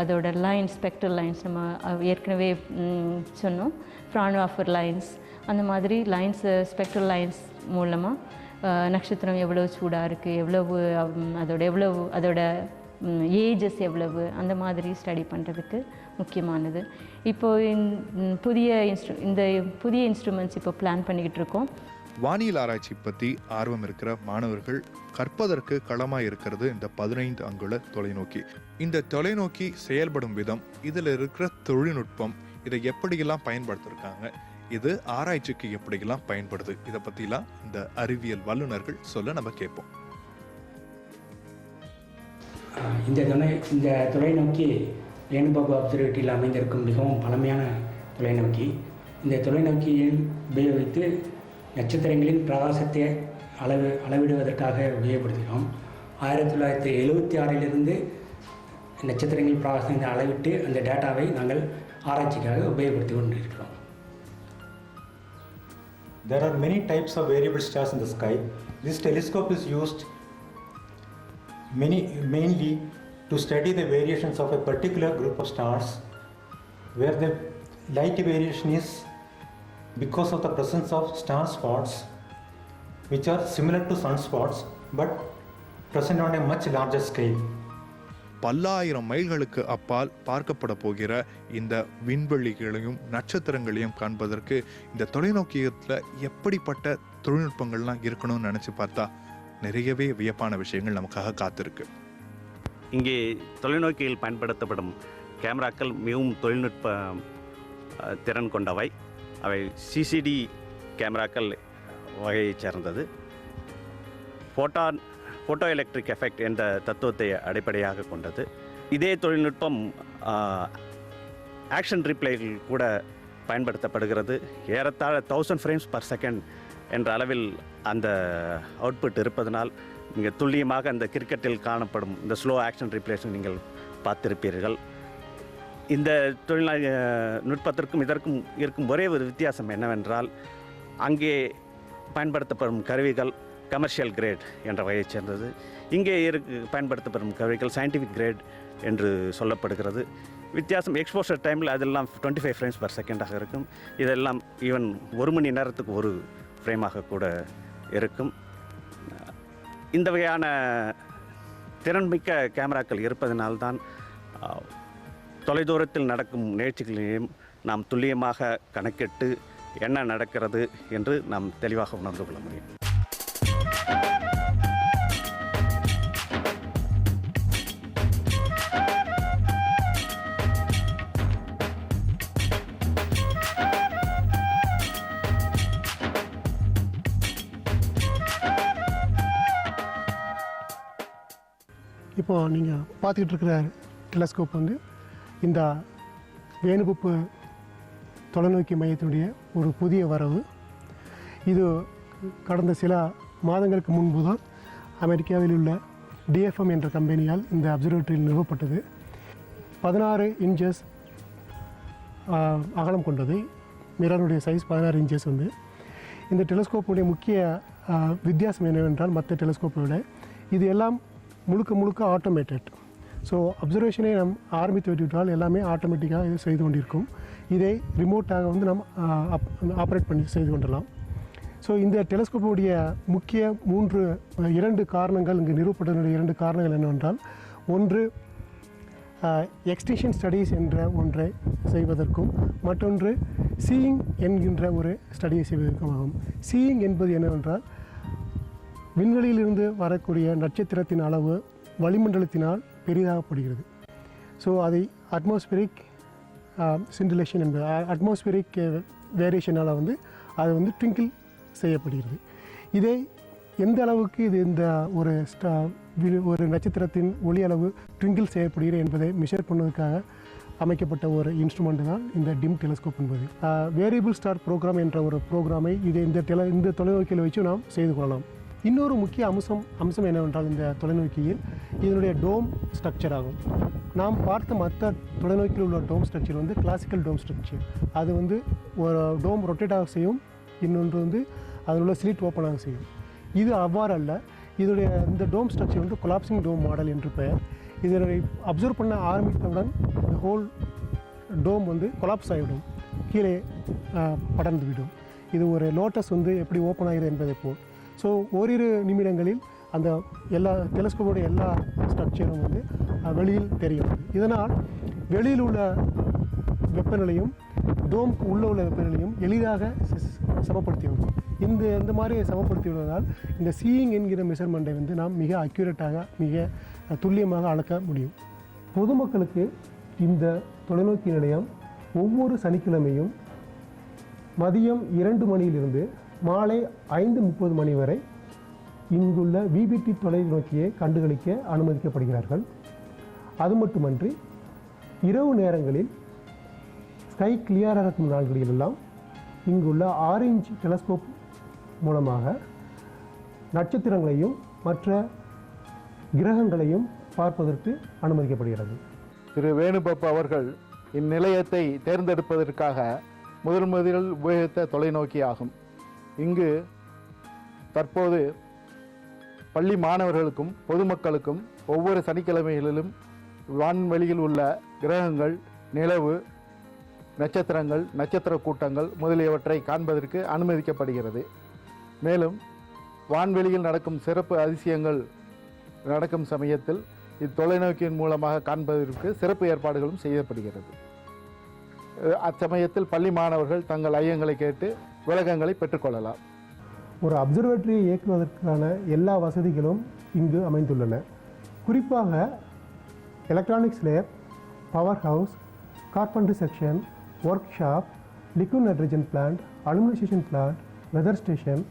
S6: அதோட லைன்ஸ் ஸ்பெக்ட்ரல் லைன்ஸ் நம்ம ஏற்கனவே சொன்னோம், ஃப்ரான்ஹாஃபர் லைன்ஸ், அந்த மாதிரி லைன்ஸ் ஸ்பெக்ட்ரல் லைன்ஸ் மூலமாக நட்சத்திரம் எவ்வளோ சூடாக இருக்குது, அதோட ஏஜஸ் எவ்வளவு, அந்த மாதிரி ஸ்டடி பண்ணுறதுக்கு முக்கியமானது. இப்போது இந்த புதிய இன்ஸ்ட்ருமெண்ட்ஸ் இப்போ பிளான் பண்ணிக்கிட்டு இருக்கோம்.
S1: வானியல் ஆராய்ச்சி பற்றி ஆர்வம் இருக்கிற மாணவர்கள் கற்பதற்கு களமாக இருக்கிறது இந்த 15 அங்குல தொலைநோக்கி. இந்த தொலைநோக்கி செயல்படும் விதம், இதில் இருக்கிற தொழில்நுட்பம், இதை எப்படியெல்லாம் பயன்படுத்திருக்காங்க, இது ஆராய்ச்சிக்கு எப்படியெல்லாம் பயன்படுது, இதை பற்றிலாம் இந்த அறிவியல் வல்லுநர்கள் சொல்ல நம்ம கேட்போம்.
S7: இந்த தொலைநோக்கி ரேணுபாபு அப்சர்வேட்டரியில் அமைந்திருக்கும் மிகவும் பழமையான தொலைநோக்கி. இந்த தொலைநோக்கியில் உபயோகித்து நட்சத்திரங்களின் பிரகாசத்தை அளவிடுவதற்காக உபயோகப்படுத்துகிறோம். 1976 நட்சத்திரங்களின் பிரகாசத்தை அளவிட்டு அந்த டேட்டாவை நாங்கள் ஆராய்ச்சிக்காக உபயோகப்படுத்தி கொண்டிருக்கிறோம்.
S8: There are many types of variable stars in the sky. This telescope is used mainly to study the variations of a particular group of stars, where the light variation is because of the presence of star spots, which are similar to sunspots but present on a much larger scale.
S1: பல்லாயிரம் மைல்களுக்கு அப்பால் பார்க்கப்பட போகிற இந்த விண்வெளிகளையும் நட்சத்திரங்களையும் காண்பதற்கு இந்த தொலைநோக்கியத்தில் எப்படிப்பட்ட தொழில்நுட்பங்கள்லாம் இருக்கணும்னு நினச்சி பார்த்தா நிறையவே வியப்பான விஷயங்கள் நமக்காக காத்திருக்கு.
S9: இங்கே தொலைநோக்கியில் பயன்படுத்தப்படும் கேமராக்கள் மிகவும் தொழில்நுட்ப திறன் கொண்டவை. அவை சிசிடி கேமராக்கள் வகையைச் சேர்ந்தது. ஃபோட்டோ எலக்ட்ரிக் எஃபெக்ட் என்ற தத்துவத்தை அடிப்படையாக கொண்டது. இதே தொழில்நுட்பம் ஆக்ஷன் ரீப்ளேயில் கூட பயன்படுத்தப்படுகிறது. ஏறத்தாழ 1000 ஃப்ரேம்ஸ் பர் செகண்ட் என்ற அளவில் அந்த அவுட்புட் இருப்பதனால் மிக துல்லியமாக அந்த கிரிக்கெட்டில் காணப்படும் இந்த ஸ்லோ ஆக்ஷன் ரீப்ளேஸை நீங்கள் பார்த்திருப்பீர்கள். இந்த நுட்பத்திற்கும் இதற்கும் இருக்கும் ஒரே ஒரு வித்தியாசம் என்னவென்றால், அங்கே பயன்படுத்தப்படும் கருவிகள் கமர்ஷியல் கிரேட் என்ற வகையைச் சேர்ந்தது. இங்கே பயன்படுத்தப்படும் கருவிகள் சயின்டிஃபிக் கிரேட் என்று சொல்லப்படுகிறது. வித்தியாசம் எக்ஸ்போஷர் டைமில் அதெல்லாம் 25 ஃப்ரேம்ஸ் பர் செகண்டாக இருக்கும். இதெல்லாம் ஈவன் 1 மணி நேரத்துக்கு ஒரு ஃப்ரேமாக கூட இருக்கும். இந்த வகையான திறன்மிக்க கேமராக்கள் இருப்பதனால்தான் தொலைதூரத்தில் நடக்கும் நிகழ்ச்சிகளையும் நாம் துல்லியமாக கணக்கிட்டு என்ன நடக்கிறது என்று நாம் தெளிவாக உணர்ந்து கொள்ள முடியும்.
S4: இப்போது நீங்கள் பார்த்துக்கிட்டு இருக்கிற டெலஸ்கோப் வந்து இந்த வேணுபுப்பு தொலைநோக்கி மையத்தினுடைய ஒரு புதிய வரவு. இது கடந்த சில மாதங்களுக்கு முன்பு தான் அமெரிக்காவில் உள்ள டிஎஃப்எம் என்ற கம்பெனியால் இந்த அப்சர்வேட்டரியில் நிறுவப்பட்டது. 16 இன்ச்சஸ் அகலம் கொண்டது. மிரருடைய சைஸ் 16 இன்ச்சஸ் வந்து. இந்த டெலஸ்கோப்புடைய முக்கிய வித்தியாசம் என்னவென்றால், மற்ற டெலஸ்கோப்பை விட இது எல்லாம் முழுக்க ஆட்டோமேட்டட். ஸோ அப்சர்வேஷனை நாம் ஆரம்பித்து விட்டுவிட்டால் எல்லாமே ஆட்டோமேட்டிக்காக இது செய்து கொண்டிருக்கும். இதை ரிமோட்டாக வந்து நாம் ஆப்ரேட் பண்ணி செய்து கொண்டலாம். ஸோ இந்த டெலஸ்கோப்புடைய முக்கிய 2 காரணங்கள், இங்கு நிறுவப்பட்டதனுடைய 2 காரணங்கள் என்னவென்றால், ஒன்று எக்ஸ்டென்ஷன் ஸ்டடீஸ் என்ற ஒன்றை செய்வதற்கும், மற்றொன்று சீயிங் என்கின்ற ஒரு ஸ்டடியை செய்வதற்கும் ஆகும். சீயிங் என்பது என்னவென்றால், விண்வெளியிலிருந்து வரக்கூடிய நட்சத்திரத்தின் அளவு வளிமண்டலத்தினால் பெரிதாகப்படுகிறது. ஸோ அதை அட்மாஸ்பியரிக் சிண்டுலேஷன் என்பது அட்மாஸ்பியரிக் வேரியேஷனால் வந்து அது வந்து ட்விங்கிள் செய்யப்படுகிறது. இதை எந்த அளவுக்கு இது இந்த ஒரு நட்சத்திரத்தின் ஒளி அளவு ட்விங்கிள் செய்யப்படுகிறது என்பதை மெஷர் பண்ணுவதற்காக அமைக்கப்பட்ட ஒரு இன்ஸ்ட்ருமெண்ட் தான் இந்த டிம் டெலஸ்கோப் என்பது. வேரியபிள் ஸ்டார் ப்ரோக்ராம் என்ற ஒரு ப்ரோக்ராமை இந்த தொலைநோக்கியில் வச்சு நாம் செய்து கொள்ளலாம். இன்னொரு முக்கிய அம்சம் என்னவென்றால், இந்த தொலைநோக்கியில் இதனுடைய டோம் ஸ்ட்ரக்சர் ஆகும். நாம் பார்த்த மற்ற தொலைநோக்கியில் உள்ள டோம் ஸ்ட்ரக்சர் வந்து கிளாசிக்கல் டோம் ஸ்ட்ரக்சர். அது வந்து ஒரு டோம் ரொட்டேட்டாக செய்யும், இன்னொன்று வந்து அதில் உள்ள ஸ்லிட் ஓப்பனாக செய்யும். இது அவ்வாறு அல்ல. இந்த டோம் ஸ்ட்ரக்சர் வந்து கொலாப்சிங் டோம் மாடல் என்று பெயர். இதனை அப்சர்வ் பண்ண ஆரம்பித்தவுடன் இந்த ஹோல் டோம் வந்து கொலாப்ஸ் ஆகிவிடும், கீழே படர்ந்து விடும். இது ஒரு லோட்டஸ் வந்து எப்படி ஓப்பன் ஆகுது என்பதை போல். ஸோ ஓரிரு நிமிடங்களில் அந்த எல்லா டெலஸ்கோப்போட எல்லா ஸ்ட்ரக்சரும் வந்து வெளியில் தெரியும். இதனால் வெளியில் உள்ள வெப்பநிலையும் டோம்க்கு உள்ளே உள்ள வெப்பநிலையும் எளிதாக சமப்படுத்திவிடும். இந்த மாதிரி சமப்படுத்தி விடுவதால் இந்த சீயிங் என்கிற மெஷர்மெண்ட்டை வந்து நாம் மிக அக்யூரேட்டாக மிக துல்லியமாக அளக்க முடியும். பொதுமக்களுக்கு இந்த தொலைநோக்கி நிலையம் ஒவ்வொரு சனிக்கிழமையும் மதியம் 2 மணியிலிருந்து மாலை 5:30 மணி வரை இங்குள்ள விபிடி தொலைநோக்கியை கண்டுகளிக்க அனுமதிக்கப்படுகிறார்கள். அது மட்டுமன்றி இரவு நேரங்களில் ஸ்கை கிளியராக இருக்கும் நாள்களிலெல்லாம் இங்குள்ள ஆரஞ்சு டெலஸ்கோப் மூலமாக நட்சத்திரங்களையும் மற்ற கிரகங்களையும் பார்ப்பதற்கு அனுமதிக்கப்படுகிறது.
S2: திரு வேணுகோபால் அவர்கள் இந்நிலையத்தை தேர்ந்தெடுப்பதற்காக முதலில் உபயோகித்த தொலைநோக்கி ஆகும். இங்கு தற்போது பள்ளி மாணவர்களுக்கும் பொதுமக்களுக்கும் ஒவ்வொரு சனிக்கிழமைகளிலும் வான்வெளியில் உள்ள கிரகங்கள், நிலவு, நட்சத்திரங்கள், நட்சத்திர கூட்டங்கள் முதலியவற்றை காண்பதற்கு அனுமதிக்கப்படுகிறது. மேலும் வான்வெளியில் நடக்கும் சிறப்பு அதிசயங்கள் நடக்கும் சமயத்தில் இத்தொலைநோக்கியின் மூலமாக காண்பதற்கு சிறப்பு ஏற்பாடுகளும் செய்யப்படுகிறது. அச்சமயத்தில் பள்ளி மாணவர்கள் தங்கள் ஐயங்களை கேட்டு விளக்கங்களை பெற்றுக்கொள்ளலாம்.
S4: ஒரு அப்சர்வேட்டரியை இயக்குவதற்கான எல்லா வசதிகளும் இங்கு அமைந்துள்ளன. குறிப்பாக electronics lab, power house, carpentry section, workshop, liquid nitrogen plant, aluminisation plant, weather station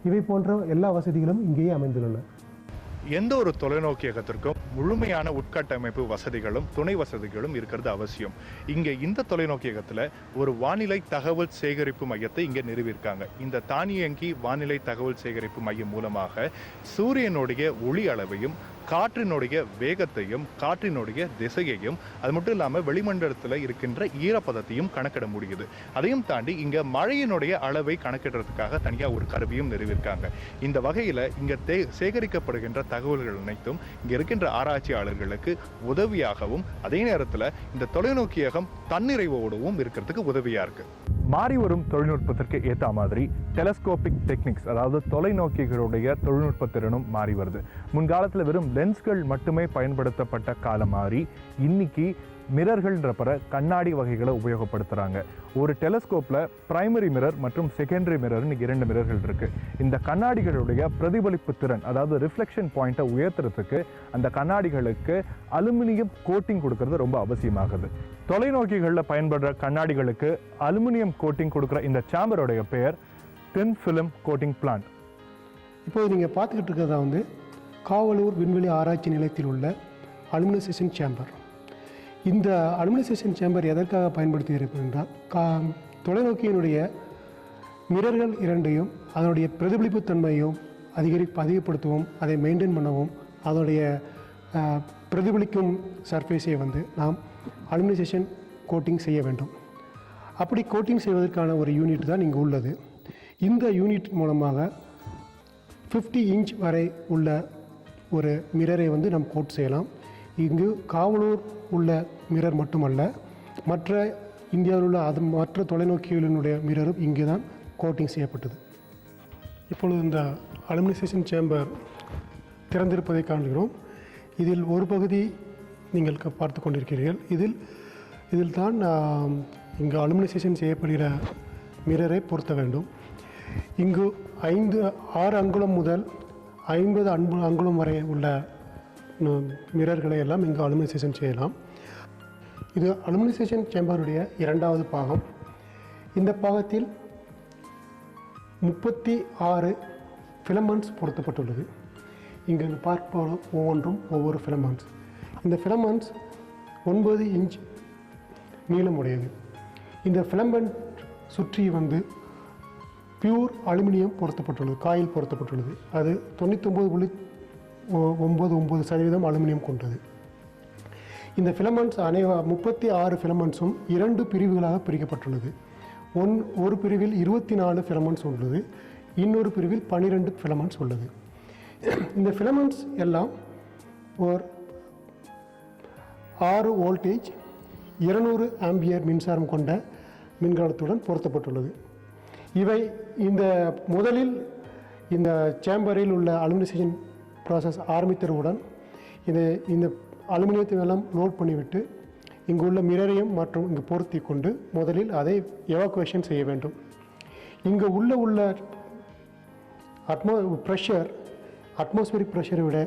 S4: இவை போன்ற எல்லா வசதிகளும் இங்கேயே அமைந்துள்ளன.
S1: எந்த ஒரு தொலைநோக்கியகத்திற்கும் முழுமையான உட்கட்டமைப்பு வசதிகளும் துணை வசதிகளும் இருக்கிறது அவசியம். இங்கே இந்த தொலைநோக்கியகத்தில் ஒரு வானிலை தகவல் சேகரிப்பு மையத்தை இங்கே நிறுவியிருக்காங்க. இந்த தானியங்கி வானிலை தகவல் சேகரிப்பு மையம் மூலமாக சூரியனுடைய ஒளி அளவையும், காற்றினுடைய வேகத்தையும், காற்றினுடைய திசையையும், அது மட்டும் இல்லாமல் வெளிமண்டலத்தில் இருக்கின்ற ஈரப்பதத்தையும் கணக்கிட முடியுது. அதையும் தாண்டி இங்கே மழையினுடைய அளவை கணக்கிடுறதுக்காக தனியாக ஒரு கருவியும் நிறுவியிருக்காங்க. இந்த வகையில் இங்கே சேகரிக்கப்படுகின்ற தகவல்கள் அனைத்தும் இங்கே இருக்கின்ற ஆராய்ச்சியாளர்களுக்கு உதவியாகவும், அதே நேரத்தில் இந்த தொலைநோக்கியகம் தன்னிறைவோடவும் இருக்கிறதுக்கு உதவியாக இருக்குது. மாறி வரும் தொழில்நுட்பத்திற்கு ஏற்ற மாதிரி டெலஸ்கோபிக் டெக்னிக்ஸ், அதாவது தொலைநோக்கிகளுடைய தொழில்நுட்ப திறனும் மாறி வருது. முன்காலத்தில் வெறும் லென்ஸ்கள் மட்டுமே பயன்படுத்தப்பட்ட காலம் மாறி இன்னைக்கு மிரர்கள்ன்றப்பற கண்ணாடி வகைகளை உபயோகப்படுத்துகிறாங்க. ஒரு டெலஸ்கோப்பில் பிரைமரி மிரர் மற்றும் செகண்டரி மிரர்னு 2 மிரர்கள் இருக்குது. இந்த கண்ணாடிகளுடைய பிரதிபலிப்பு திறன், அதாவது ரிஃப்ளெக்ஷன் பாயிண்ட்டை உயர்த்துறதுக்கு அந்த கண்ணாடிகளுக்கு அலுமினியம் கோட்டிங் கொடுக்கறது ரொம்ப அவசியமாகுது. தொலைநோக்கிகளில் பயன்படுற கண்ணாடிகளுக்கு அலுமினியம் கோட்டிங் கொடுக்குற இந்த சேம்பருடைய பெயர் தின் ஃபிலிம் கோட்டிங் பிளான்ட்.
S4: இப்போது நீங்கள் பார்த்துக்கிட்டு இருக்கிறதா வந்து காவலூர் விண்வெளி ஆராய்ச்சி நிலையத்தில் உள்ள அலுமினைசேஷன் சேம்பர். இந்த அலுமினைசேஷன் சேம்பர் எதற்காக பயன்படுத்துகிறது என்றால், தொலைநோக்கியினுடைய மிரர்கள் இரண்டையும் அதனுடைய பிரதிபலிப்பு தன்மையும் அதிகப்படுத்தவும், அதை மெயின்டைன் பண்ணவும், அதனுடைய பிரதிபலிக்கும் சர்ஃபேஸை வந்து நாம் அலுமினைசேஷன் கோட்டிங் செய்ய வேண்டும். அப்படி கோட்டிங் செய்வதற்கான ஒரு யூனிட் தான் இங்கு உள்ளது. இந்த யூனிட் மூலமாக 50 இன்ச் வரை உள்ள ஒரு மிரரை வந்து நாம் கோட் செய்யலாம். இங்கு காவலூர் உள்ள மிரர் மட்டுமல்ல, மற்ற இந்தியாவில் உள்ள மற்ற தொலைநோக்கிகளினுடைய மிரரும் இங்கே தான் கோட்டிங் செய்யப்பட்டது. இப்பொழுது இந்த அலுமினைசேஷன் சேம்பர் திறந்திருப்பதை காண்கிறோம். இதில் ஒரு பகுதி நீங்கள் பார்த்து கொண்டிருக்கிறீர்கள். இதில் தான் இங்கு அலுமினைசேஷன் செய்யப்படுகிற மிரரை பொருத்த வேண்டும். இங்கு 6 அங்குலம் முதல் 50 அங்குலம் வரை உள்ள மிரர்களை எல்லாம் இங்கு அலுமினைசேஷன் செய்யலாம். இது அலுமினைசேஷன் சேம்பருடைய 2வது பாகம். இந்த பாகத்தில் 36 ஃபிலமெண்ட்ஸ் பொருத்தப்பட்டுள்ளது. இங்கு பார்ப்போம் ஒவ்வொன்றும் ஒவ்வொரு ஃபிலமெண்ட்ஸ். இந்த ஃபிலமெண்ட்ஸ் 9 இன்ச் நீளமுடையது. இந்த ஃபிலமெண்ட் சுற்றி வந்து பியூர் அலுமினியம் பொருத்தப்பட்டுள்ளது, காயில் பொருத்தப்பட்டுள்ளது. அது 99.99% அலுமினியம் கொண்டது. இந்த ஃபிலமெண்ட்ஸ் 36 ஃபிலமெண்ட்ஸும் 2 பிரிவுகளாக பிரிக்கப்பட்டுள்ளது. ஒரு பிரிவில் 24 ஃபிலமெண்ட்ஸ் உள்ளது, இன்னொரு பிரிவில் 12 ஃபிலமெண்ட்ஸ் உள்ளது. இந்த ஃபிலமெண்ட்ஸ் எல்லாம் ஒரு 6 வோல்டேஜ் 200 ஆம்பியர் மின்சாரம் கொண்ட மின்கலத்துடன் பொருத்தப்பட்டுள்ளது. இவை முதலில் இந்த சேம்பரில் உள்ள அலுமினைசேஷன் ப்ராசஸ் ஆரம்பித்தவுடன் இந்த அலுமினியத்தை எல்லாம் லோட் பண்ணிவிட்டு இங்கு உள்ள மிரரையும் மற்றும் இங்கு பொருத்தி கொண்டு முதலில் அதை எவாக்குவேஷன் செய்ய வேண்டும். இங்கு உள்ள ப்ரெஷர் அட்மாஸ்பியரிக் ப்ரெஷரை விட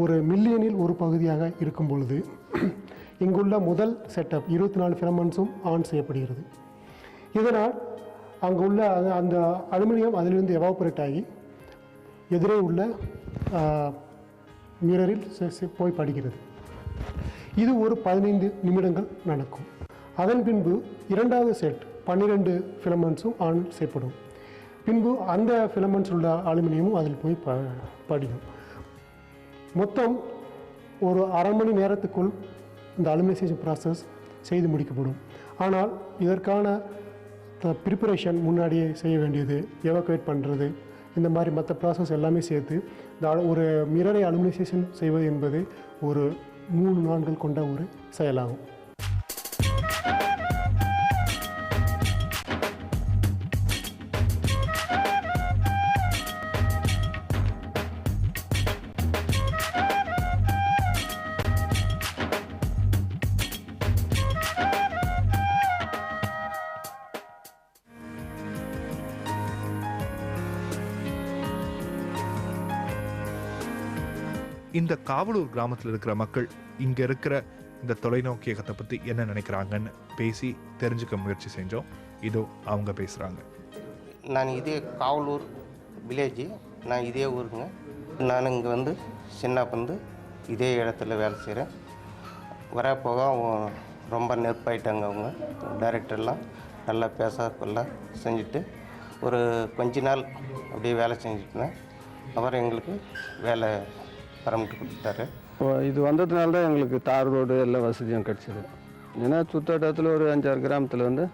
S4: ஒரு மில்லியனில் ஒரு பகுதியாக இருக்கும் பொழுது இங்குள்ள முதல் செட்டப் 24 ஃபிலமெண்ட்ஸும் ஆன் செய்யப்படுகிறது. இதனால் அங்கு உள்ள அந்த அலுமினியம் அதிலிருந்து எவாபரேட் ஆகி எதிரே உள்ள மிரரில் போய் படுகிறது. இது ஒரு 15 நிமிடங்கள் நடக்கும். அதன் பின்பு இரண்டாவது செட் 12 ஃபிலமெண்ட்ஸும் ஆன் செய்யப்படும். பின்பு அந்த ஃபிலமெண்ட்ஸ் உள்ள அலுமினியமும் அதில் போய் படிக்கும். மொத்தம் ஒரு அரை மணி நேரத்துக்குள் இந்த அலுமினைசேஷன் ப்ராசஸ் செய்து முடிக்கப்படும். ஆனால் இதற்கான ப்ரிப்பரேஷன் முன்னாடியே செய்ய வேண்டியது, எவாக்குவேட் பண்ணுறது, இந்த மாதிரி மற்ற ப்ராசஸ் எல்லாமே சேர்த்து ஒரு மிரரை அலுமினைசேஷன் செய்வது என்பது ஒரு 3 நாட்கள் கொண்ட ஒரு செயலாகும்.
S1: இந்த காவலூர் கிராமத்தில் இருக்கிற மக்கள் இங்கே இருக்கிற இந்த தொலைநோக்கியகத்தை பற்றி என்ன நினைக்கிறாங்கன்னு பேசி தெரிஞ்சுக்க முயற்சி செஞ்சோம். இதோ அவங்க பேசுகிறாங்க.
S10: நான் இதே காவலூர் வில்லேஜ், நான் இதே ஊருங்க. நான் இங்கே வந்து சின்னப்பந்து இதே இடத்துல வேலை செய்கிறேன். வரப்போக ரொம்ப நெருப்பாயிட்டாங்க. அவங்க டைரக்டர்லாம் நல்லா பேச கொள்ள செஞ்சுட்டு ஒரு கொஞ்ச நாள் அப்படியே வேலை செஞ்சுட்டுனேன். அப்புறம் எங்களுக்கு வேலை பரமிட்டு கொடுத்துட்டாரு.
S11: இது வந்ததுனால தான் எங்களுக்கு தார் ரோடு எல்லா வசதியும் கிடச்சிது. ஏன்னா சுத்தட்டத்தில் ஒரு 5-6 கிராமத்தில் வந்து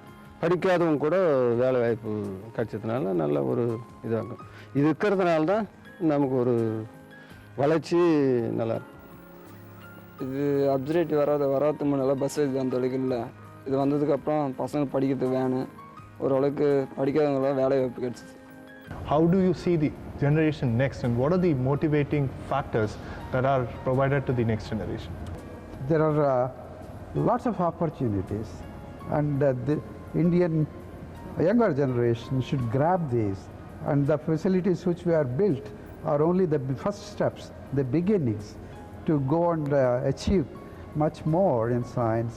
S11: படிக்காதவங்க கூட வேலை வாய்ப்பு கிடச்சதுனால நல்ல ஒரு இதாகும். இது இருக்கிறதுனால தான் நமக்கு ஒரு வளர்ச்சி நல்லாயிருக்கும்.
S12: இது அப்சர்வேட்டரி வராதுக்கு முன்னால் பஸ் வசதி அந்த அளவுக்கு இல்லை. இது வந்ததுக்கப்புறம் பசங்க படிக்கிறதுக்கு வேணும், ஓரளவுக்கு படிக்காதவங்களாம் வேலை வாய்ப்பு கிடச்சிது.
S2: How do you see the generation next, and what are the motivating factors that are provided to the next generation?
S3: There are lots of opportunities, and the Indian younger generation should grab these, and the facilities which we are built are only the first steps, the beginnings to go and achieve much more in science,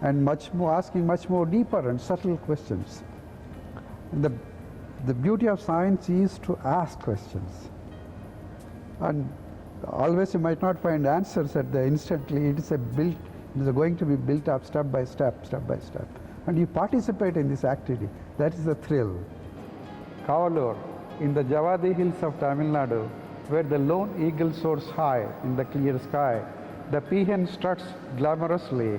S3: and much more asking much more deeper and subtle questions. The beauty of science is to ask questions, and always you might not find answers at the instantly. It is going to be built up step by step, and you participate in this activity. That is the thrill. Kavalur, in the Javadi hills of Tamil Nadu, where the lone eagle soars high in the clear sky, the peahen struts glamorously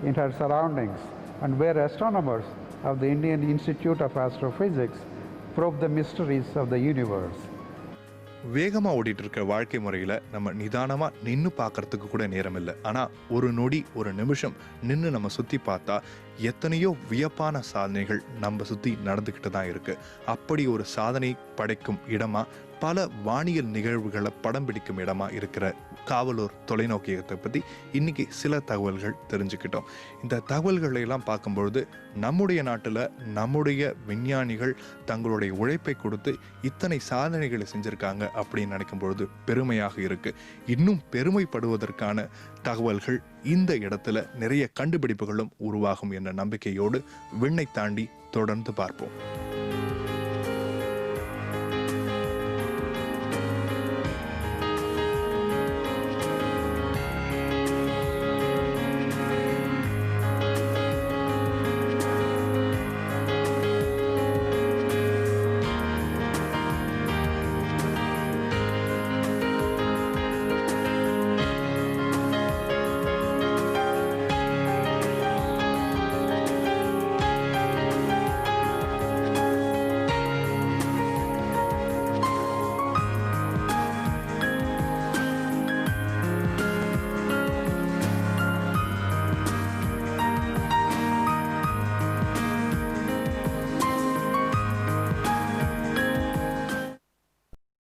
S3: in her surroundings, and where astronomers of the Indian Institute of Astrophysics probe the mysteries of the universe.
S1: வேகமாக ஓடிட்டு இருக்கிற வாழ்க்கை முறையில் நம்ம நிதானமாக நின்று பார்க்கறதுக்கு கூட நேரம் இல்லை. ஆனால் ஒரு நொடி, ஒரு நிமிஷம் நின்று நம்ம சுற்றி பார்த்தா எத்தனையோ வியப்பான சாதனைகள் நம்ம சுற்றி நடந்துக்கிட்டு தான் இருக்குது. அப்படி ஒரு சாதனை படைக்கும் இடமா, பல வானியல் நிகழ்வுகளை படம் பிடிக்கும் இடமா இருக்கிற காவலூர் தொலைநோக்கியத்தை பற்றி இன்னைக்கு சில தகவல்கள் தெரிஞ்சுக்கிட்டோம். இந்த தகவல்களை எல்லாம் பார்க்கும்பொழுது நம்முடைய நாட்டில் நம்முடைய விஞ்ஞானிகள் தங்களுடைய உழைப்பை கொடுத்து இத்தனை சாதனைகளை செஞ்சுருக்காங்க அப்படின்னு நினைக்கும் பொழுது பெருமையாக இருக்கு. இன்னும் பெருமைப்படுவதற்கான தகவல்கள் இந்த இடத்துல நிறைய கண்டுபிடிப்புகளும் உருவாகும் என்ற நம்பிக்கையோடு விண்ணை தாண்டி தொடர்ந்து பார்ப்போம்.